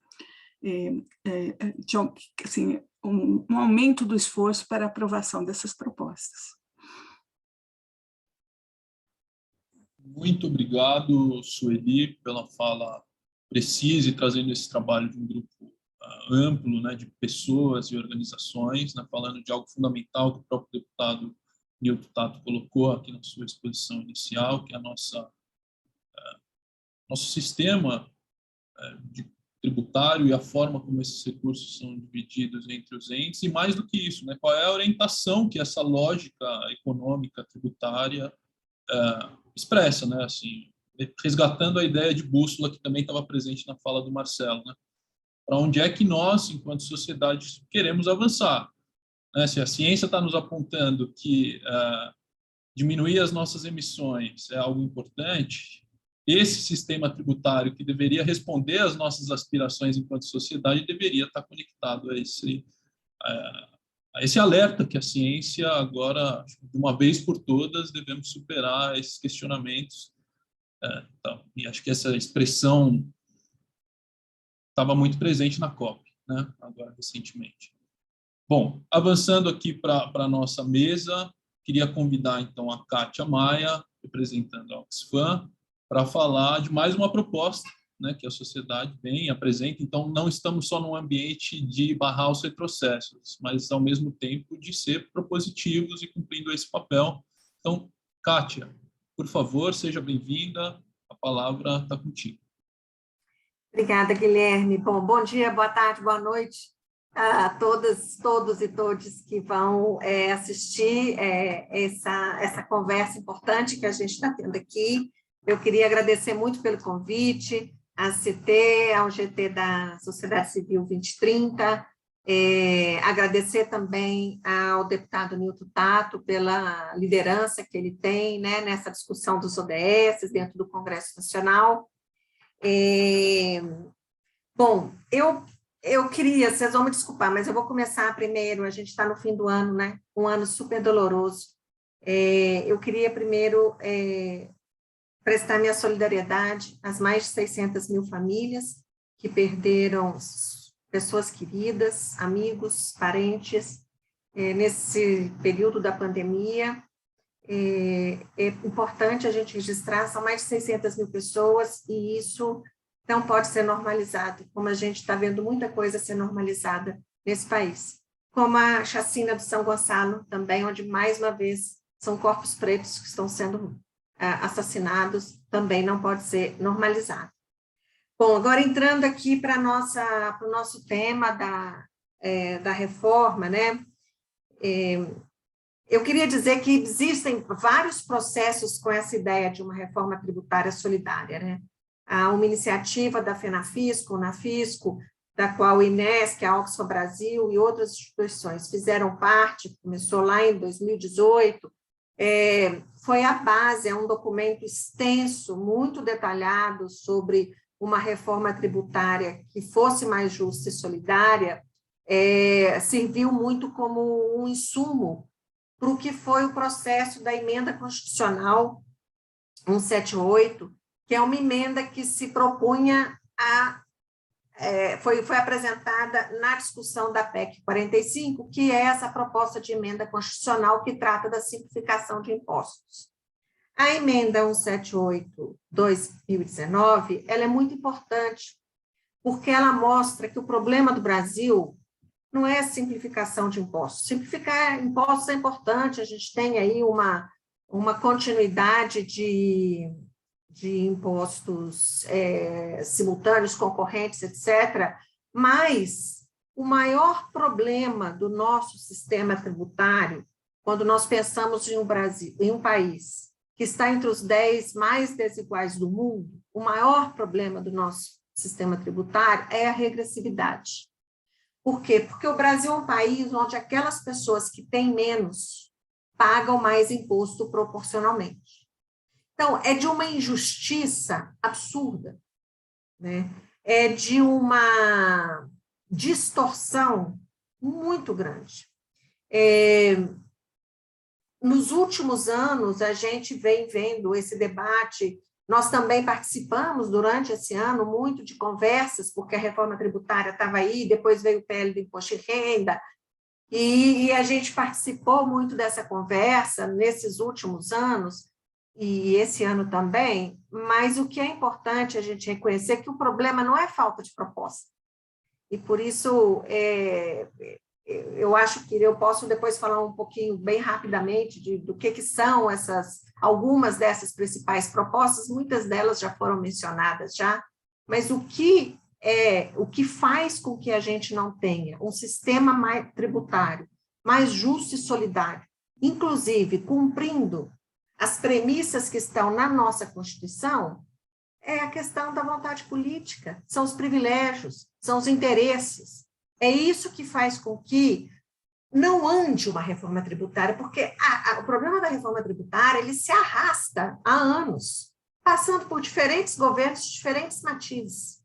assim, um aumento do esforço para a aprovação dessas propostas. Muito obrigado, Sueli, pela fala precisa e trazendo esse trabalho de um grupo amplo, né, de pessoas e organizações, né, falando de algo fundamental que o próprio deputado Nilton Tato colocou aqui na sua exposição inicial, que é nosso sistema tributário e a forma como esses recursos são divididos entre os entes, e mais do que isso, né, qual é a orientação que essa lógica econômica tributária expressa, né, assim, resgatando a ideia de bússola que também estava presente na fala do Marcelo, né, para onde é que nós, enquanto sociedade, queremos avançar, né, se a ciência está nos apontando que diminuir as nossas emissões é algo importante, esse sistema tributário que deveria responder às nossas aspirações enquanto sociedade deveria estar conectado a esse alerta que a ciência agora, de uma vez por todas, devemos superar esses questionamentos. Então, e acho que essa expressão estava muito presente na COP, né, agora recentemente. Bom, avançando aqui para a nossa mesa, queria convidar então a Kátia Maia, representando a Oxfam, para falar de mais uma proposta, né, que a sociedade vem, apresenta. Então, não estamos só num ambiente de barrar os retrocessos, mas, ao mesmo tempo, de ser propositivos e cumprindo esse papel. Então, Kátia, por favor, seja bem-vinda, a palavra está contigo. Obrigada, Guilherme. Bom dia, boa tarde, boa noite a todas, todos e todes que vão assistir essa conversa importante que a gente está tendo aqui. Eu queria agradecer muito pelo convite, à CT, ao GT da Sociedade Civil 2030, agradecer também ao deputado Nilton Tato pela liderança que ele tem, né, nessa discussão dos ODS dentro do Congresso Nacional. Bom, eu queria, vocês vão me desculpar, mas eu vou começar primeiro, a gente está no fim do ano, né? Um ano super doloroso. Eu queria primeiro prestar minha solidariedade às mais de 600 mil famílias que perderam pessoas queridas, amigos, parentes, nesse período da pandemia. É importante a gente registrar, são mais de 600 mil pessoas, e isso não pode ser normalizado, como a gente está vendo muita coisa ser normalizada nesse país. Como a chacina do São Gonçalo, também, onde, mais uma vez, são corpos pretos que estão sendo assassinados, também não pode ser normalizado. Bom, agora entrando aqui para o nosso tema da reforma, né? Eu queria dizer que existem vários processos com essa ideia de uma reforma tributária solidária, né? Há uma iniciativa da FENAFISCO, NAFISCO, da qual o INESC, a Oxfam Brasil e outras instituições fizeram parte, começou lá em 2018, foi a base, é um documento extenso, muito detalhado sobre uma reforma tributária que fosse mais justa e solidária, serviu muito como um insumo para o que foi o processo da emenda constitucional 178, que é uma emenda que se propunha foi apresentada na discussão da PEC 45, que é essa proposta de emenda constitucional que trata da simplificação de impostos. A emenda 178/2019, ela é muito importante, porque ela mostra que o problema do Brasil não é a simplificação de impostos. Simplificar impostos é importante, a gente tem aí uma continuidade de impostos simultâneos, concorrentes, etc., mas o maior problema do nosso sistema tributário, quando nós pensamos em um país que está entre os 10 mais desiguais do mundo, o maior problema do nosso sistema tributário é a regressividade. Por quê? Porque o Brasil é um país onde aquelas pessoas que têm menos pagam mais imposto proporcionalmente. Então, é de uma injustiça absurda, né? É de uma distorção muito grande. Nos últimos anos, a gente vem vendo esse debate, nós também participamos durante esse ano muito de conversas, porque a reforma tributária estava aí, depois veio o PL do Imposto de Renda, e a gente participou muito dessa conversa nesses últimos anos, e esse ano também, mas o que é importante a gente reconhecer é que o problema não é falta de proposta. E por isso, eu acho que eu posso depois falar um pouquinho, bem rapidamente, do que são algumas dessas principais propostas, muitas delas já foram mencionadas já, mas o que faz com que a gente não tenha um sistema tributário mais justo e solidário, inclusive cumprindo as premissas que estão na nossa Constituição, é a questão da vontade política, são os privilégios, são os interesses. É isso que faz com que não ande uma reforma tributária, porque o problema da reforma tributária ele se arrasta há anos, passando por diferentes governos, diferentes matizes,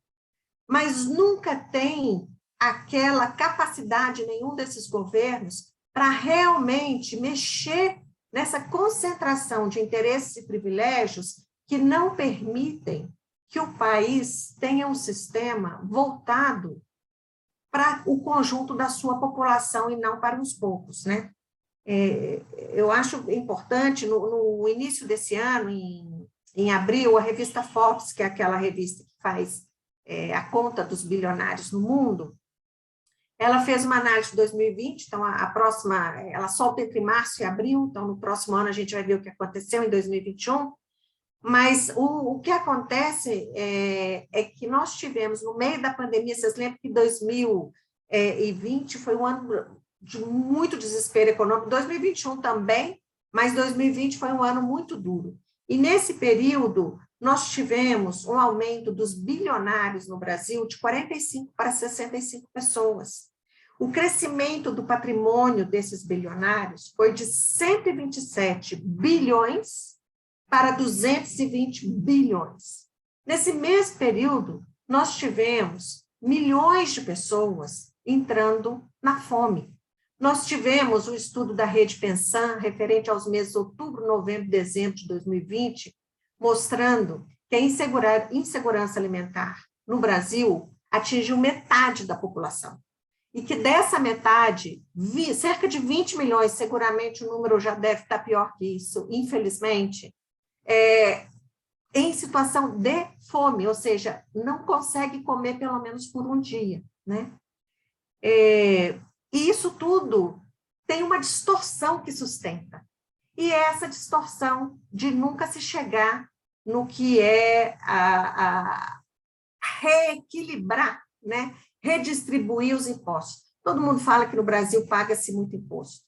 mas nunca tem aquela capacidade, nenhum desses governos, para realmente mexer nessa concentração de interesses e privilégios que não permitem que o país tenha um sistema voltado para o conjunto da sua população e não para os poucos, né? Eu acho importante, no início desse ano, em abril, a revista Forbes, que é aquela revista que faz a conta dos bilionários no mundo, ela fez uma análise de 2020, então a próxima, ela solta entre março e abril, então no próximo ano a gente vai ver o que aconteceu em 2021, mas o que acontece é que nós tivemos, no meio da pandemia, vocês lembram que 2020 foi um ano de muito desespero econômico, 2021 também, mas 2020 foi um ano muito duro. E nesse período, nós tivemos um aumento dos bilionários no Brasil de 45 para 65 pessoas. O crescimento do patrimônio desses bilionários foi de 127 bilhões para 220 bilhões. Nesse mesmo período, nós tivemos milhões de pessoas entrando na fome. Nós tivemos um estudo da Rede Pensan, referente aos meses de outubro, novembro e dezembro de 2020, mostrando que a insegurança alimentar no Brasil atingiu metade da população. E que dessa metade, cerca de 20 milhões, seguramente o número já deve estar pior que isso, infelizmente, em situação de fome, ou seja, não consegue comer pelo menos por um dia, né? E isso tudo tem uma distorção que sustenta. E é essa distorção de nunca se chegar no que é a reequilibrar, né? Redistribuir os impostos. Todo mundo fala que no Brasil paga-se muito imposto.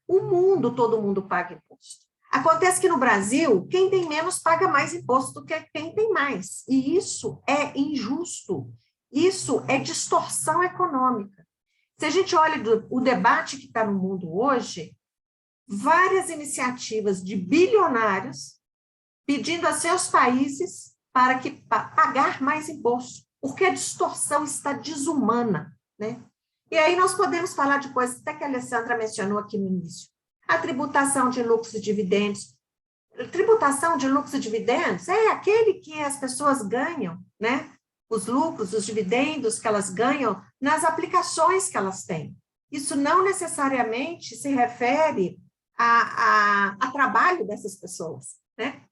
O mundo, todo mundo paga imposto. Acontece que no Brasil, quem tem menos paga mais imposto do que quem tem mais. E isso é injusto. Isso é distorção econômica. Se a gente olha o debate que está no mundo hoje, várias iniciativas de bilionários pedindo a seus países para pagar mais imposto, porque a distorção está desumana, né? E aí nós podemos falar de coisas até que a Alessandra mencionou aqui no início. A tributação de lucros e dividendos. Tributação de lucros e dividendos é aquele que as pessoas ganham, né? Os lucros, os dividendos que elas ganham nas aplicações que elas têm. Isso não necessariamente se refere a trabalho dessas pessoas, né?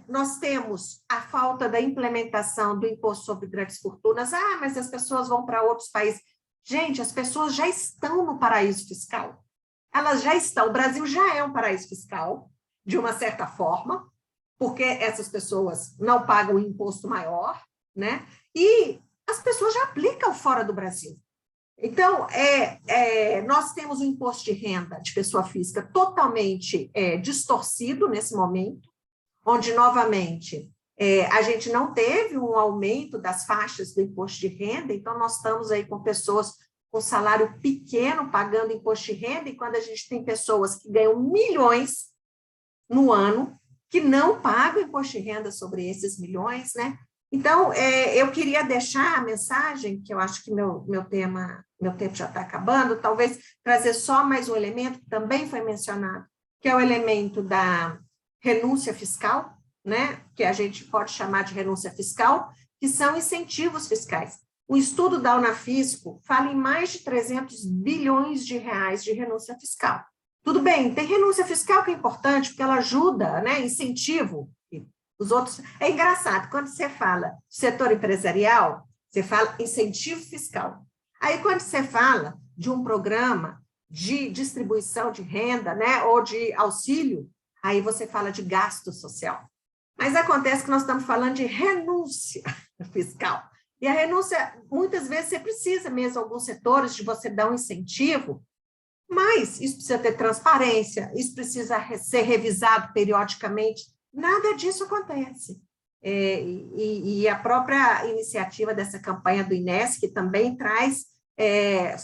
Nós temos a falta da implementação do imposto sobre grandes fortunas. Mas as pessoas vão para outros países. Gente, as pessoas já estão no paraíso fiscal. Elas já estão. O Brasil já é um paraíso fiscal, de uma certa forma, porque essas pessoas não pagam imposto maior, né? E as pessoas já aplicam fora do Brasil. Então, nós temos um imposto de renda de pessoa física totalmente distorcido nesse momento, onde, novamente, a gente não teve um aumento das faixas do imposto de renda, então nós estamos aí com pessoas com salário pequeno pagando imposto de renda, e quando a gente tem pessoas que ganham milhões no ano, que não pagam imposto de renda sobre esses milhões, né? Então, eu queria deixar a mensagem, que eu acho que meu tempo já está acabando, talvez trazer só mais um elemento que também foi mencionado, que é o elemento da renúncia fiscal, né? Que a gente pode chamar de renúncia fiscal, que são incentivos fiscais. O estudo da Unafisco fala em mais de 300 bilhões de reais de renúncia fiscal. Tudo bem, tem renúncia fiscal que é importante, porque ela ajuda, né? Incentivo. Os outros. É engraçado, quando você fala setor empresarial, você fala incentivo fiscal. Aí, quando você fala de um programa de distribuição de renda, né, ou de auxílio, aí você fala de gasto social. Mas acontece que nós estamos falando de renúncia fiscal. E a renúncia, muitas vezes, você precisa mesmo, em alguns setores, de você dar um incentivo, mas isso precisa ter transparência, isso precisa ser revisado periodicamente. Nada disso acontece. E a própria iniciativa dessa campanha do INES, que também traz,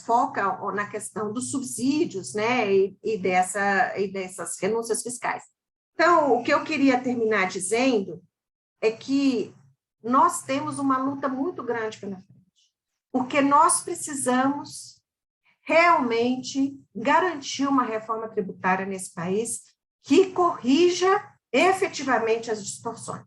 foca na questão dos subsídios, né, e dessas renúncias fiscais. Então, o que eu queria terminar dizendo é que nós temos uma luta muito grande pela frente, porque nós precisamos realmente garantir uma reforma tributária nesse país que corrija efetivamente as distorções.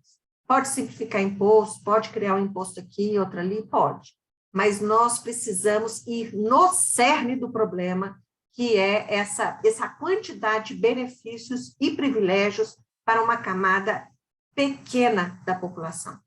Pode simplificar imposto, pode criar um imposto aqui, outro ali, pode. Mas nós precisamos ir no cerne do problema, que é essa quantidade de benefícios e privilégios para uma camada pequena da população.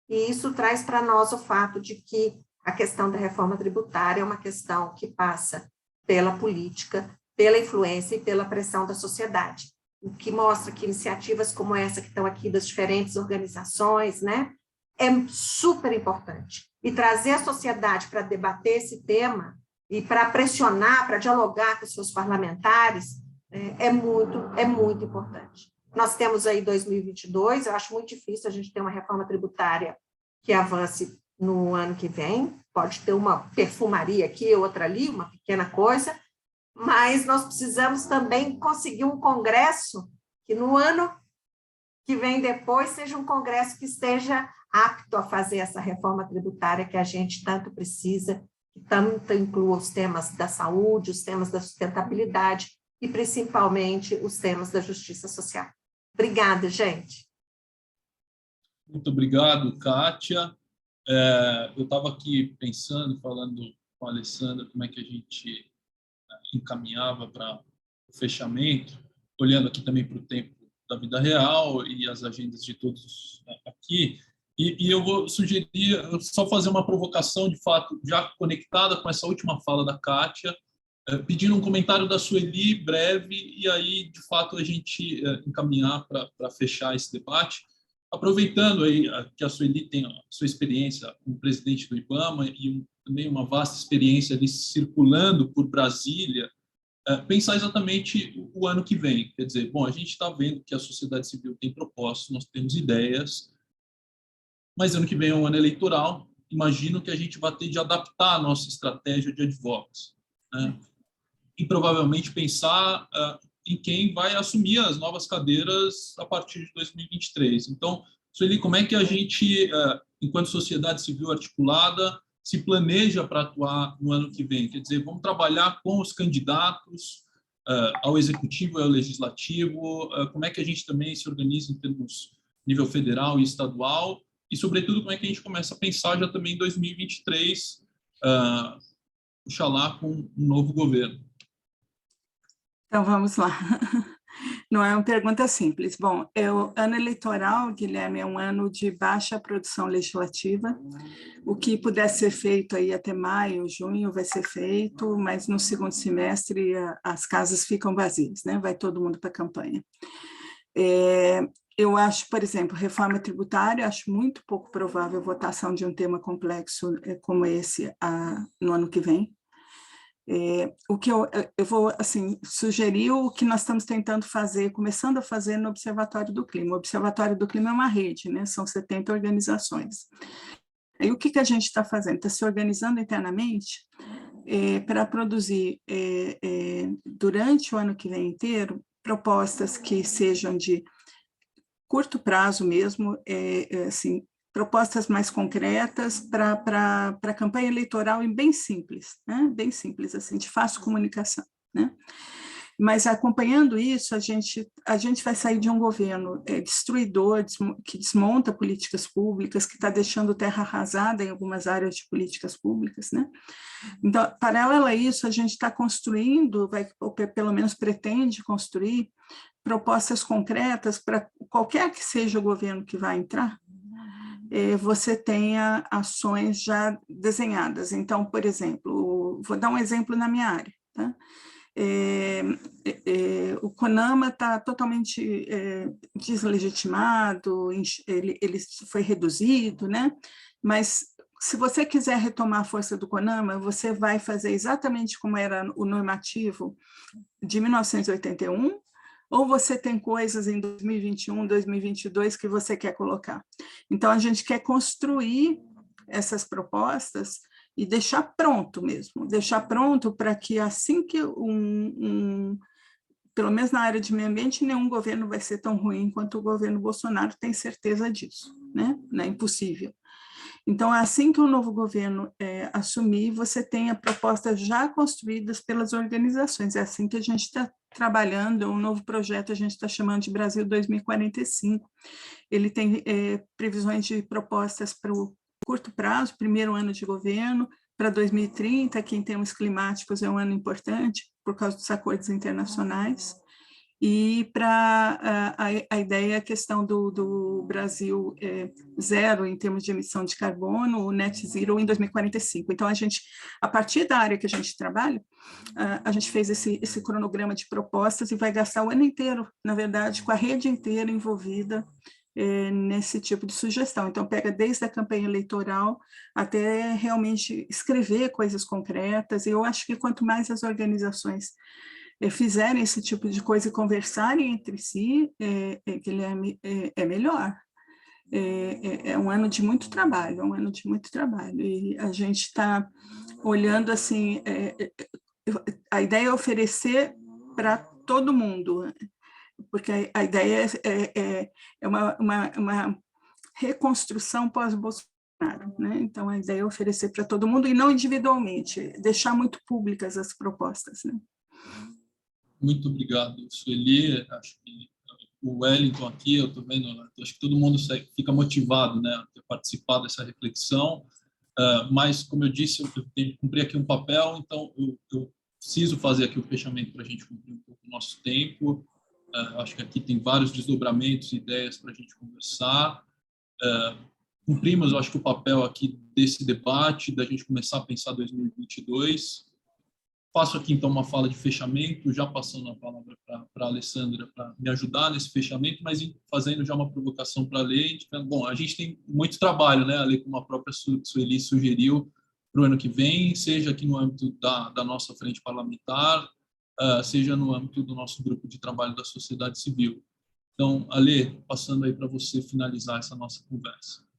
E isso traz para nós o fato de que a questão da reforma tributária é uma questão que passa pela política, pela influência e pela pressão da sociedade, o que mostra que iniciativas como essa que estão aqui das diferentes organizações, né, é super importante. E trazer a sociedade para debater esse tema e para pressionar, para dialogar com os seus parlamentares, é muito importante. Nós temos aí 2022, eu acho muito difícil a gente ter uma reforma tributária que avance no ano que vem, pode ter uma perfumaria aqui, outra ali, uma pequena coisa, mas nós precisamos também conseguir um congresso que no ano que vem depois seja um congresso que esteja apto a fazer essa reforma tributária que a gente tanto precisa, que tanto inclua os temas da saúde, os temas da sustentabilidade e principalmente os temas da justiça social. Obrigada, gente. Muito obrigado, Kátia. Eu estava aqui pensando, falando com a Alessandra, como é que a gente encaminhava para o fechamento, olhando aqui também para o tempo da vida real e as agendas de todos aqui. E eu vou sugerir só fazer uma provocação, de fato, já conectada com essa última fala da Kátia, pedindo um comentário da Sueli, breve, e aí, de fato, a gente encaminhar para fechar esse debate, aproveitando aí que a Sueli tem a sua experiência como presidente do IBAMA e também uma vasta experiência ali circulando por Brasília, pensar exatamente o ano que vem. Quer dizer, bom, a gente está vendo que a sociedade civil tem propostas, nós temos ideias, mas ano que vem é um ano eleitoral, imagino que a gente vai ter de adaptar a nossa estratégia de advocacy, né? E provavelmente pensar em quem vai assumir as novas cadeiras a partir de 2023. Então, Sueli, como é que a gente, enquanto sociedade civil articulada, se planeja para atuar no ano que vem? Quer dizer, vamos trabalhar com os candidatos ao executivo e ao legislativo, como é que a gente também se organiza em termos nível federal e estadual, e, sobretudo, como é que a gente começa a pensar já também em 2023, oxalá com um novo governo. Então, vamos lá. Não é uma pergunta simples. Bom, o ano eleitoral, Guilherme, é um ano de baixa produção legislativa. O que puder ser feito aí até maio, junho, vai ser feito, mas no segundo semestre as casas ficam vazias, né? Vai todo mundo para a campanha. Eu acho, por exemplo, reforma tributária, acho muito pouco provável a votação de um tema complexo como esse no ano que vem. O que eu vou assim, sugerir o que nós estamos tentando fazer, começando a fazer no Observatório do Clima. O Observatório do Clima é uma rede, né? São 70 organizações. E o que a gente está fazendo? Está se organizando internamente para produzir, durante o ano que vem inteiro, propostas que sejam de curto prazo mesmo, assim, propostas mais concretas para a campanha eleitoral e bem simples, né? Bem simples, assim, de fácil comunicação, né? Mas acompanhando isso, a gente vai sair de um governo destruidor, que desmonta políticas públicas, que está deixando terra arrasada em algumas áreas de políticas públicas, né? Então, paralelo a isso, a gente está construindo, ou pelo menos pretende construir, propostas concretas para qualquer que seja o governo que vai entrar, você tenha ações já desenhadas. Então, por exemplo, vou dar um exemplo na minha área, tá? O CONAMA está totalmente deslegitimado, ele foi reduzido, né? Mas se você quiser retomar a força do CONAMA, você vai fazer exatamente como era o normativo de 1981, ou você tem coisas em 2021, 2022 que você quer colocar. Então, a gente quer construir essas propostas e deixar pronto mesmo, deixar pronto para que assim que pelo menos na área de meio ambiente, nenhum governo vai ser tão ruim quanto o governo Bolsonaro, tem certeza disso, né? Não é impossível. Então, assim que o novo governo assumir, você tenha propostas já construídas pelas organizações. É assim que a gente está trabalhando, um novo projeto a gente está chamando de Brasil 2045. Ele tem previsões de propostas para o curto prazo, primeiro ano de governo, para 2030, que em termos climáticos é um ano importante, por causa dos acordos internacionais, e para a ideia, a questão do Brasil zero em termos de emissão de carbono, o net zero em 2045. Então, a partir da área que a gente trabalha, a gente fez esse cronograma de propostas e vai gastar o ano inteiro, na verdade, com a rede inteira envolvida nesse tipo de sugestão. Então, pega desde a campanha eleitoral até realmente escrever coisas concretas, e eu acho que quanto mais as organizações fizerem esse tipo de coisa e conversarem entre si, Guilherme, é melhor. É um ano de muito trabalho, e a gente está olhando assim, a ideia é oferecer para todo mundo, porque a ideia é uma reconstrução pós-Bolsonaro, né? Então a ideia é oferecer para todo mundo e não individualmente, deixar muito públicas as propostas, né? Muito obrigado, Sueli. Acho que o Wellington aqui, eu estou vendo, acho que todo mundo fica motivado, né, a participar dessa reflexão, mas, como eu disse, eu tenho que cumprir aqui um papel, então eu preciso fazer aqui o fechamento para a gente cumprir um pouco o nosso tempo. Acho que aqui tem vários desdobramentos, ideias para a gente conversar. Cumprimos, eu acho que o papel aqui desse debate, da gente começar a pensar 2022. Faço aqui, então, uma fala de fechamento, já passando a palavra para a Alessandra para me ajudar nesse fechamento, mas fazendo já uma provocação para a Lê. Bom, a gente tem muito trabalho, né, a Lê, como a própria Sueli sugeriu, para o ano que vem, seja aqui no âmbito da nossa frente parlamentar, seja no âmbito do nosso grupo de trabalho da sociedade civil. Então, Alê, passando aí para você finalizar essa nossa conversa.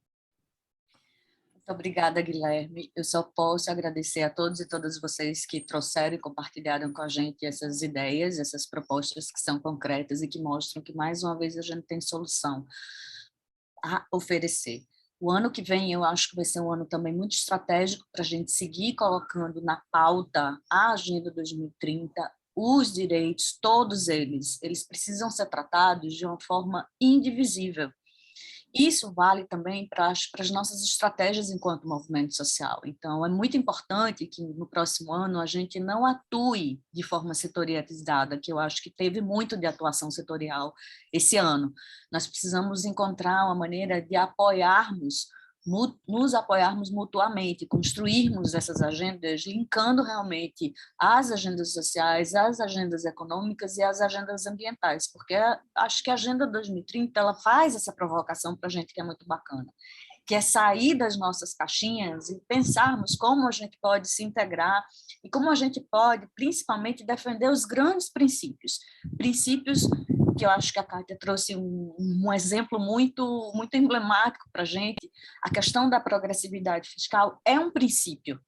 Muito obrigada, Guilherme. Eu só posso agradecer a todos e todas vocês que trouxeram e compartilharam com a gente essas ideias, essas propostas que são concretas e que mostram que, mais uma vez, a gente tem solução a oferecer. O ano que vem, eu acho que vai ser um ano também muito estratégico para a gente seguir colocando na pauta a Agenda 2030, os direitos, todos eles precisam ser tratados de uma forma indivisível. Isso vale também para as nossas estratégias enquanto movimento social. Então, é muito importante que no próximo ano a gente não atue de forma setorializada, que eu acho que teve muito de atuação setorial esse ano. Nós precisamos encontrar uma maneira de nos apoiarmos mutuamente, construirmos essas agendas, linkando realmente as agendas sociais, as agendas econômicas e as agendas ambientais, porque acho que a Agenda 2030 ela faz essa provocação para a gente que é muito bacana, que é sair das nossas caixinhas e pensarmos como a gente pode se integrar e como a gente pode, principalmente, defender os grandes princípios que eu acho que a Kátia trouxe um exemplo muito, muito emblemático para a gente. A questão da progressividade fiscal é um princípio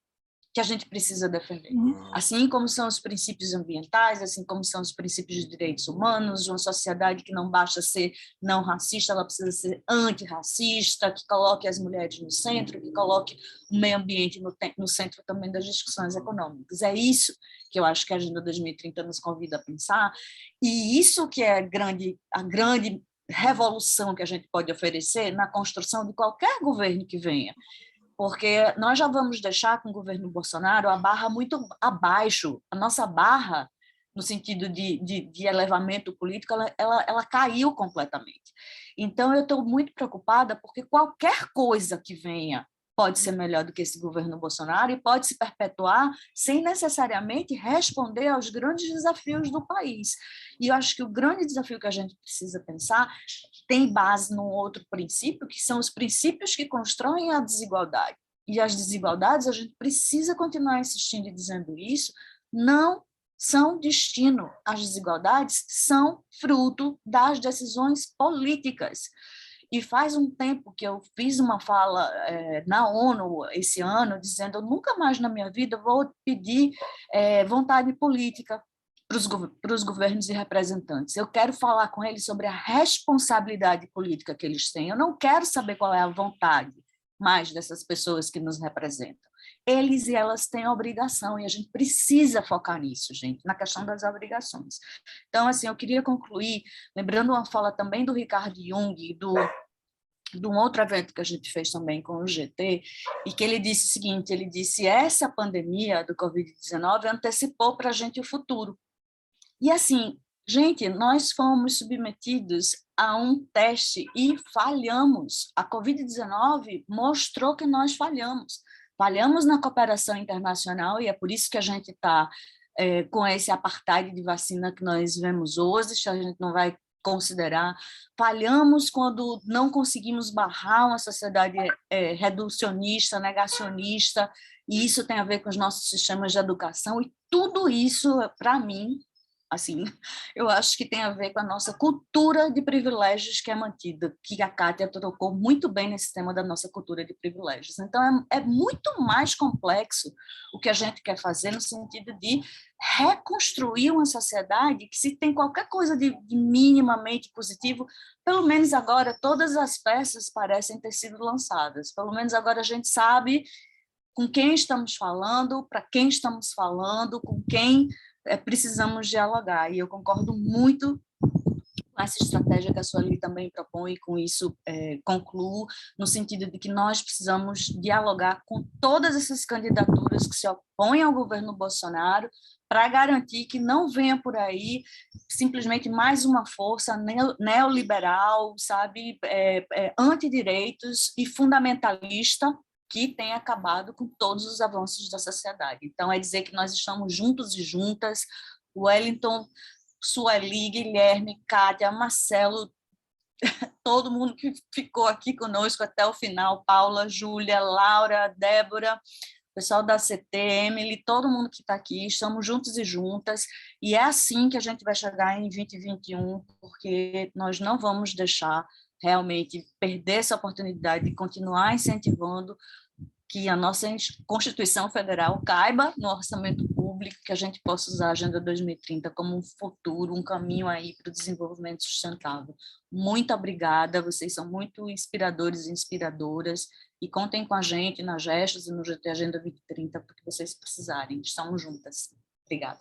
que a gente precisa defender, assim como são os princípios ambientais, assim como são os princípios de direitos humanos, uma sociedade que não basta ser não racista, ela precisa ser antirracista, que coloque as mulheres no centro, que coloque o meio ambiente no centro também das discussões econômicas. É isso que eu acho que a Agenda 2030 nos convida a pensar, e isso que é a grande revolução que a gente pode oferecer na construção de qualquer governo que venha. Porque nós já vamos deixar com o governo Bolsonaro a barra muito abaixo. A nossa barra, no sentido de elevamento político, ela caiu completamente. Então, eu estou muito preocupada porque qualquer coisa que venha pode ser melhor do que esse governo Bolsonaro e pode se perpetuar sem necessariamente responder aos grandes desafios do país. E eu acho que o grande desafio que a gente precisa pensar tem base num outro princípio, que são os princípios que constroem a desigualdade. E as desigualdades, a gente precisa continuar insistindo e dizendo isso, não são destino. As desigualdades são fruto das decisões políticas. E faz um tempo que eu fiz uma fala na ONU esse ano, dizendo: eu nunca mais na minha vida vou pedir vontade política para os governos e representantes. Eu quero falar com eles sobre a responsabilidade política que eles têm. Eu não quero saber qual é a vontade mais dessas pessoas que nos representam. Eles e elas têm obrigação, e a gente precisa focar nisso, gente, na questão das obrigações. Então, assim, eu queria concluir lembrando uma fala também do Ricardo Jung, de um outro evento que a gente fez também com o GT, e que ele disse o seguinte, ele disse, essa pandemia do Covid-19 antecipou para a gente o futuro. E assim, gente, nós fomos submetidos a um teste e falhamos. A Covid-19 mostrou que nós falhamos. Falhamos na cooperação internacional, e é por isso que a gente está com esse apartheid de vacina que nós vemos hoje, a gente não vai considerar. Falhamos quando não conseguimos barrar uma sociedade reducionista, negacionista, e isso tem a ver com os nossos sistemas de educação, e tudo isso, para mim, assim, eu acho que tem a ver com a nossa cultura de privilégios que é mantida, que a Kátia tocou muito bem nesse tema da nossa cultura de privilégios. Então, é muito mais complexo o que a gente quer fazer no sentido de reconstruir uma sociedade que, se tem qualquer coisa de minimamente positivo, pelo menos agora todas as peças parecem ter sido lançadas. Pelo menos agora a gente sabe com quem estamos falando, para quem estamos falando, com quem precisamos dialogar. E eu concordo muito com essa estratégia que a Sueli também propõe, e com isso concluo, no sentido de que nós precisamos dialogar com todas essas candidaturas que se opõem ao governo Bolsonaro, para garantir que não venha por aí simplesmente mais uma força neoliberal, sabe, antidireitos e fundamentalista, que tem acabado com todos os avanços da sociedade. Então, é dizer que nós estamos juntos e juntas, Wellington, Sueli, Guilherme, Kátia, Marcelo, todo mundo que ficou aqui conosco até o final, Paula, Júlia, Laura, Débora, pessoal da CT, Emily, todo mundo que está aqui, estamos juntos e juntas, e é assim que a gente vai chegar em 2021, porque nós não vamos deixar realmente perder essa oportunidade de continuar incentivando que a nossa Constituição Federal caiba no orçamento público, que a gente possa usar a Agenda 2030 como um futuro, um caminho aí para o desenvolvimento sustentável. Muito obrigada, vocês são muito inspiradores e inspiradoras, e contem com a gente na Gestos e no GT Agenda 2030, porque vocês precisarem. Estamos juntas. Obrigada.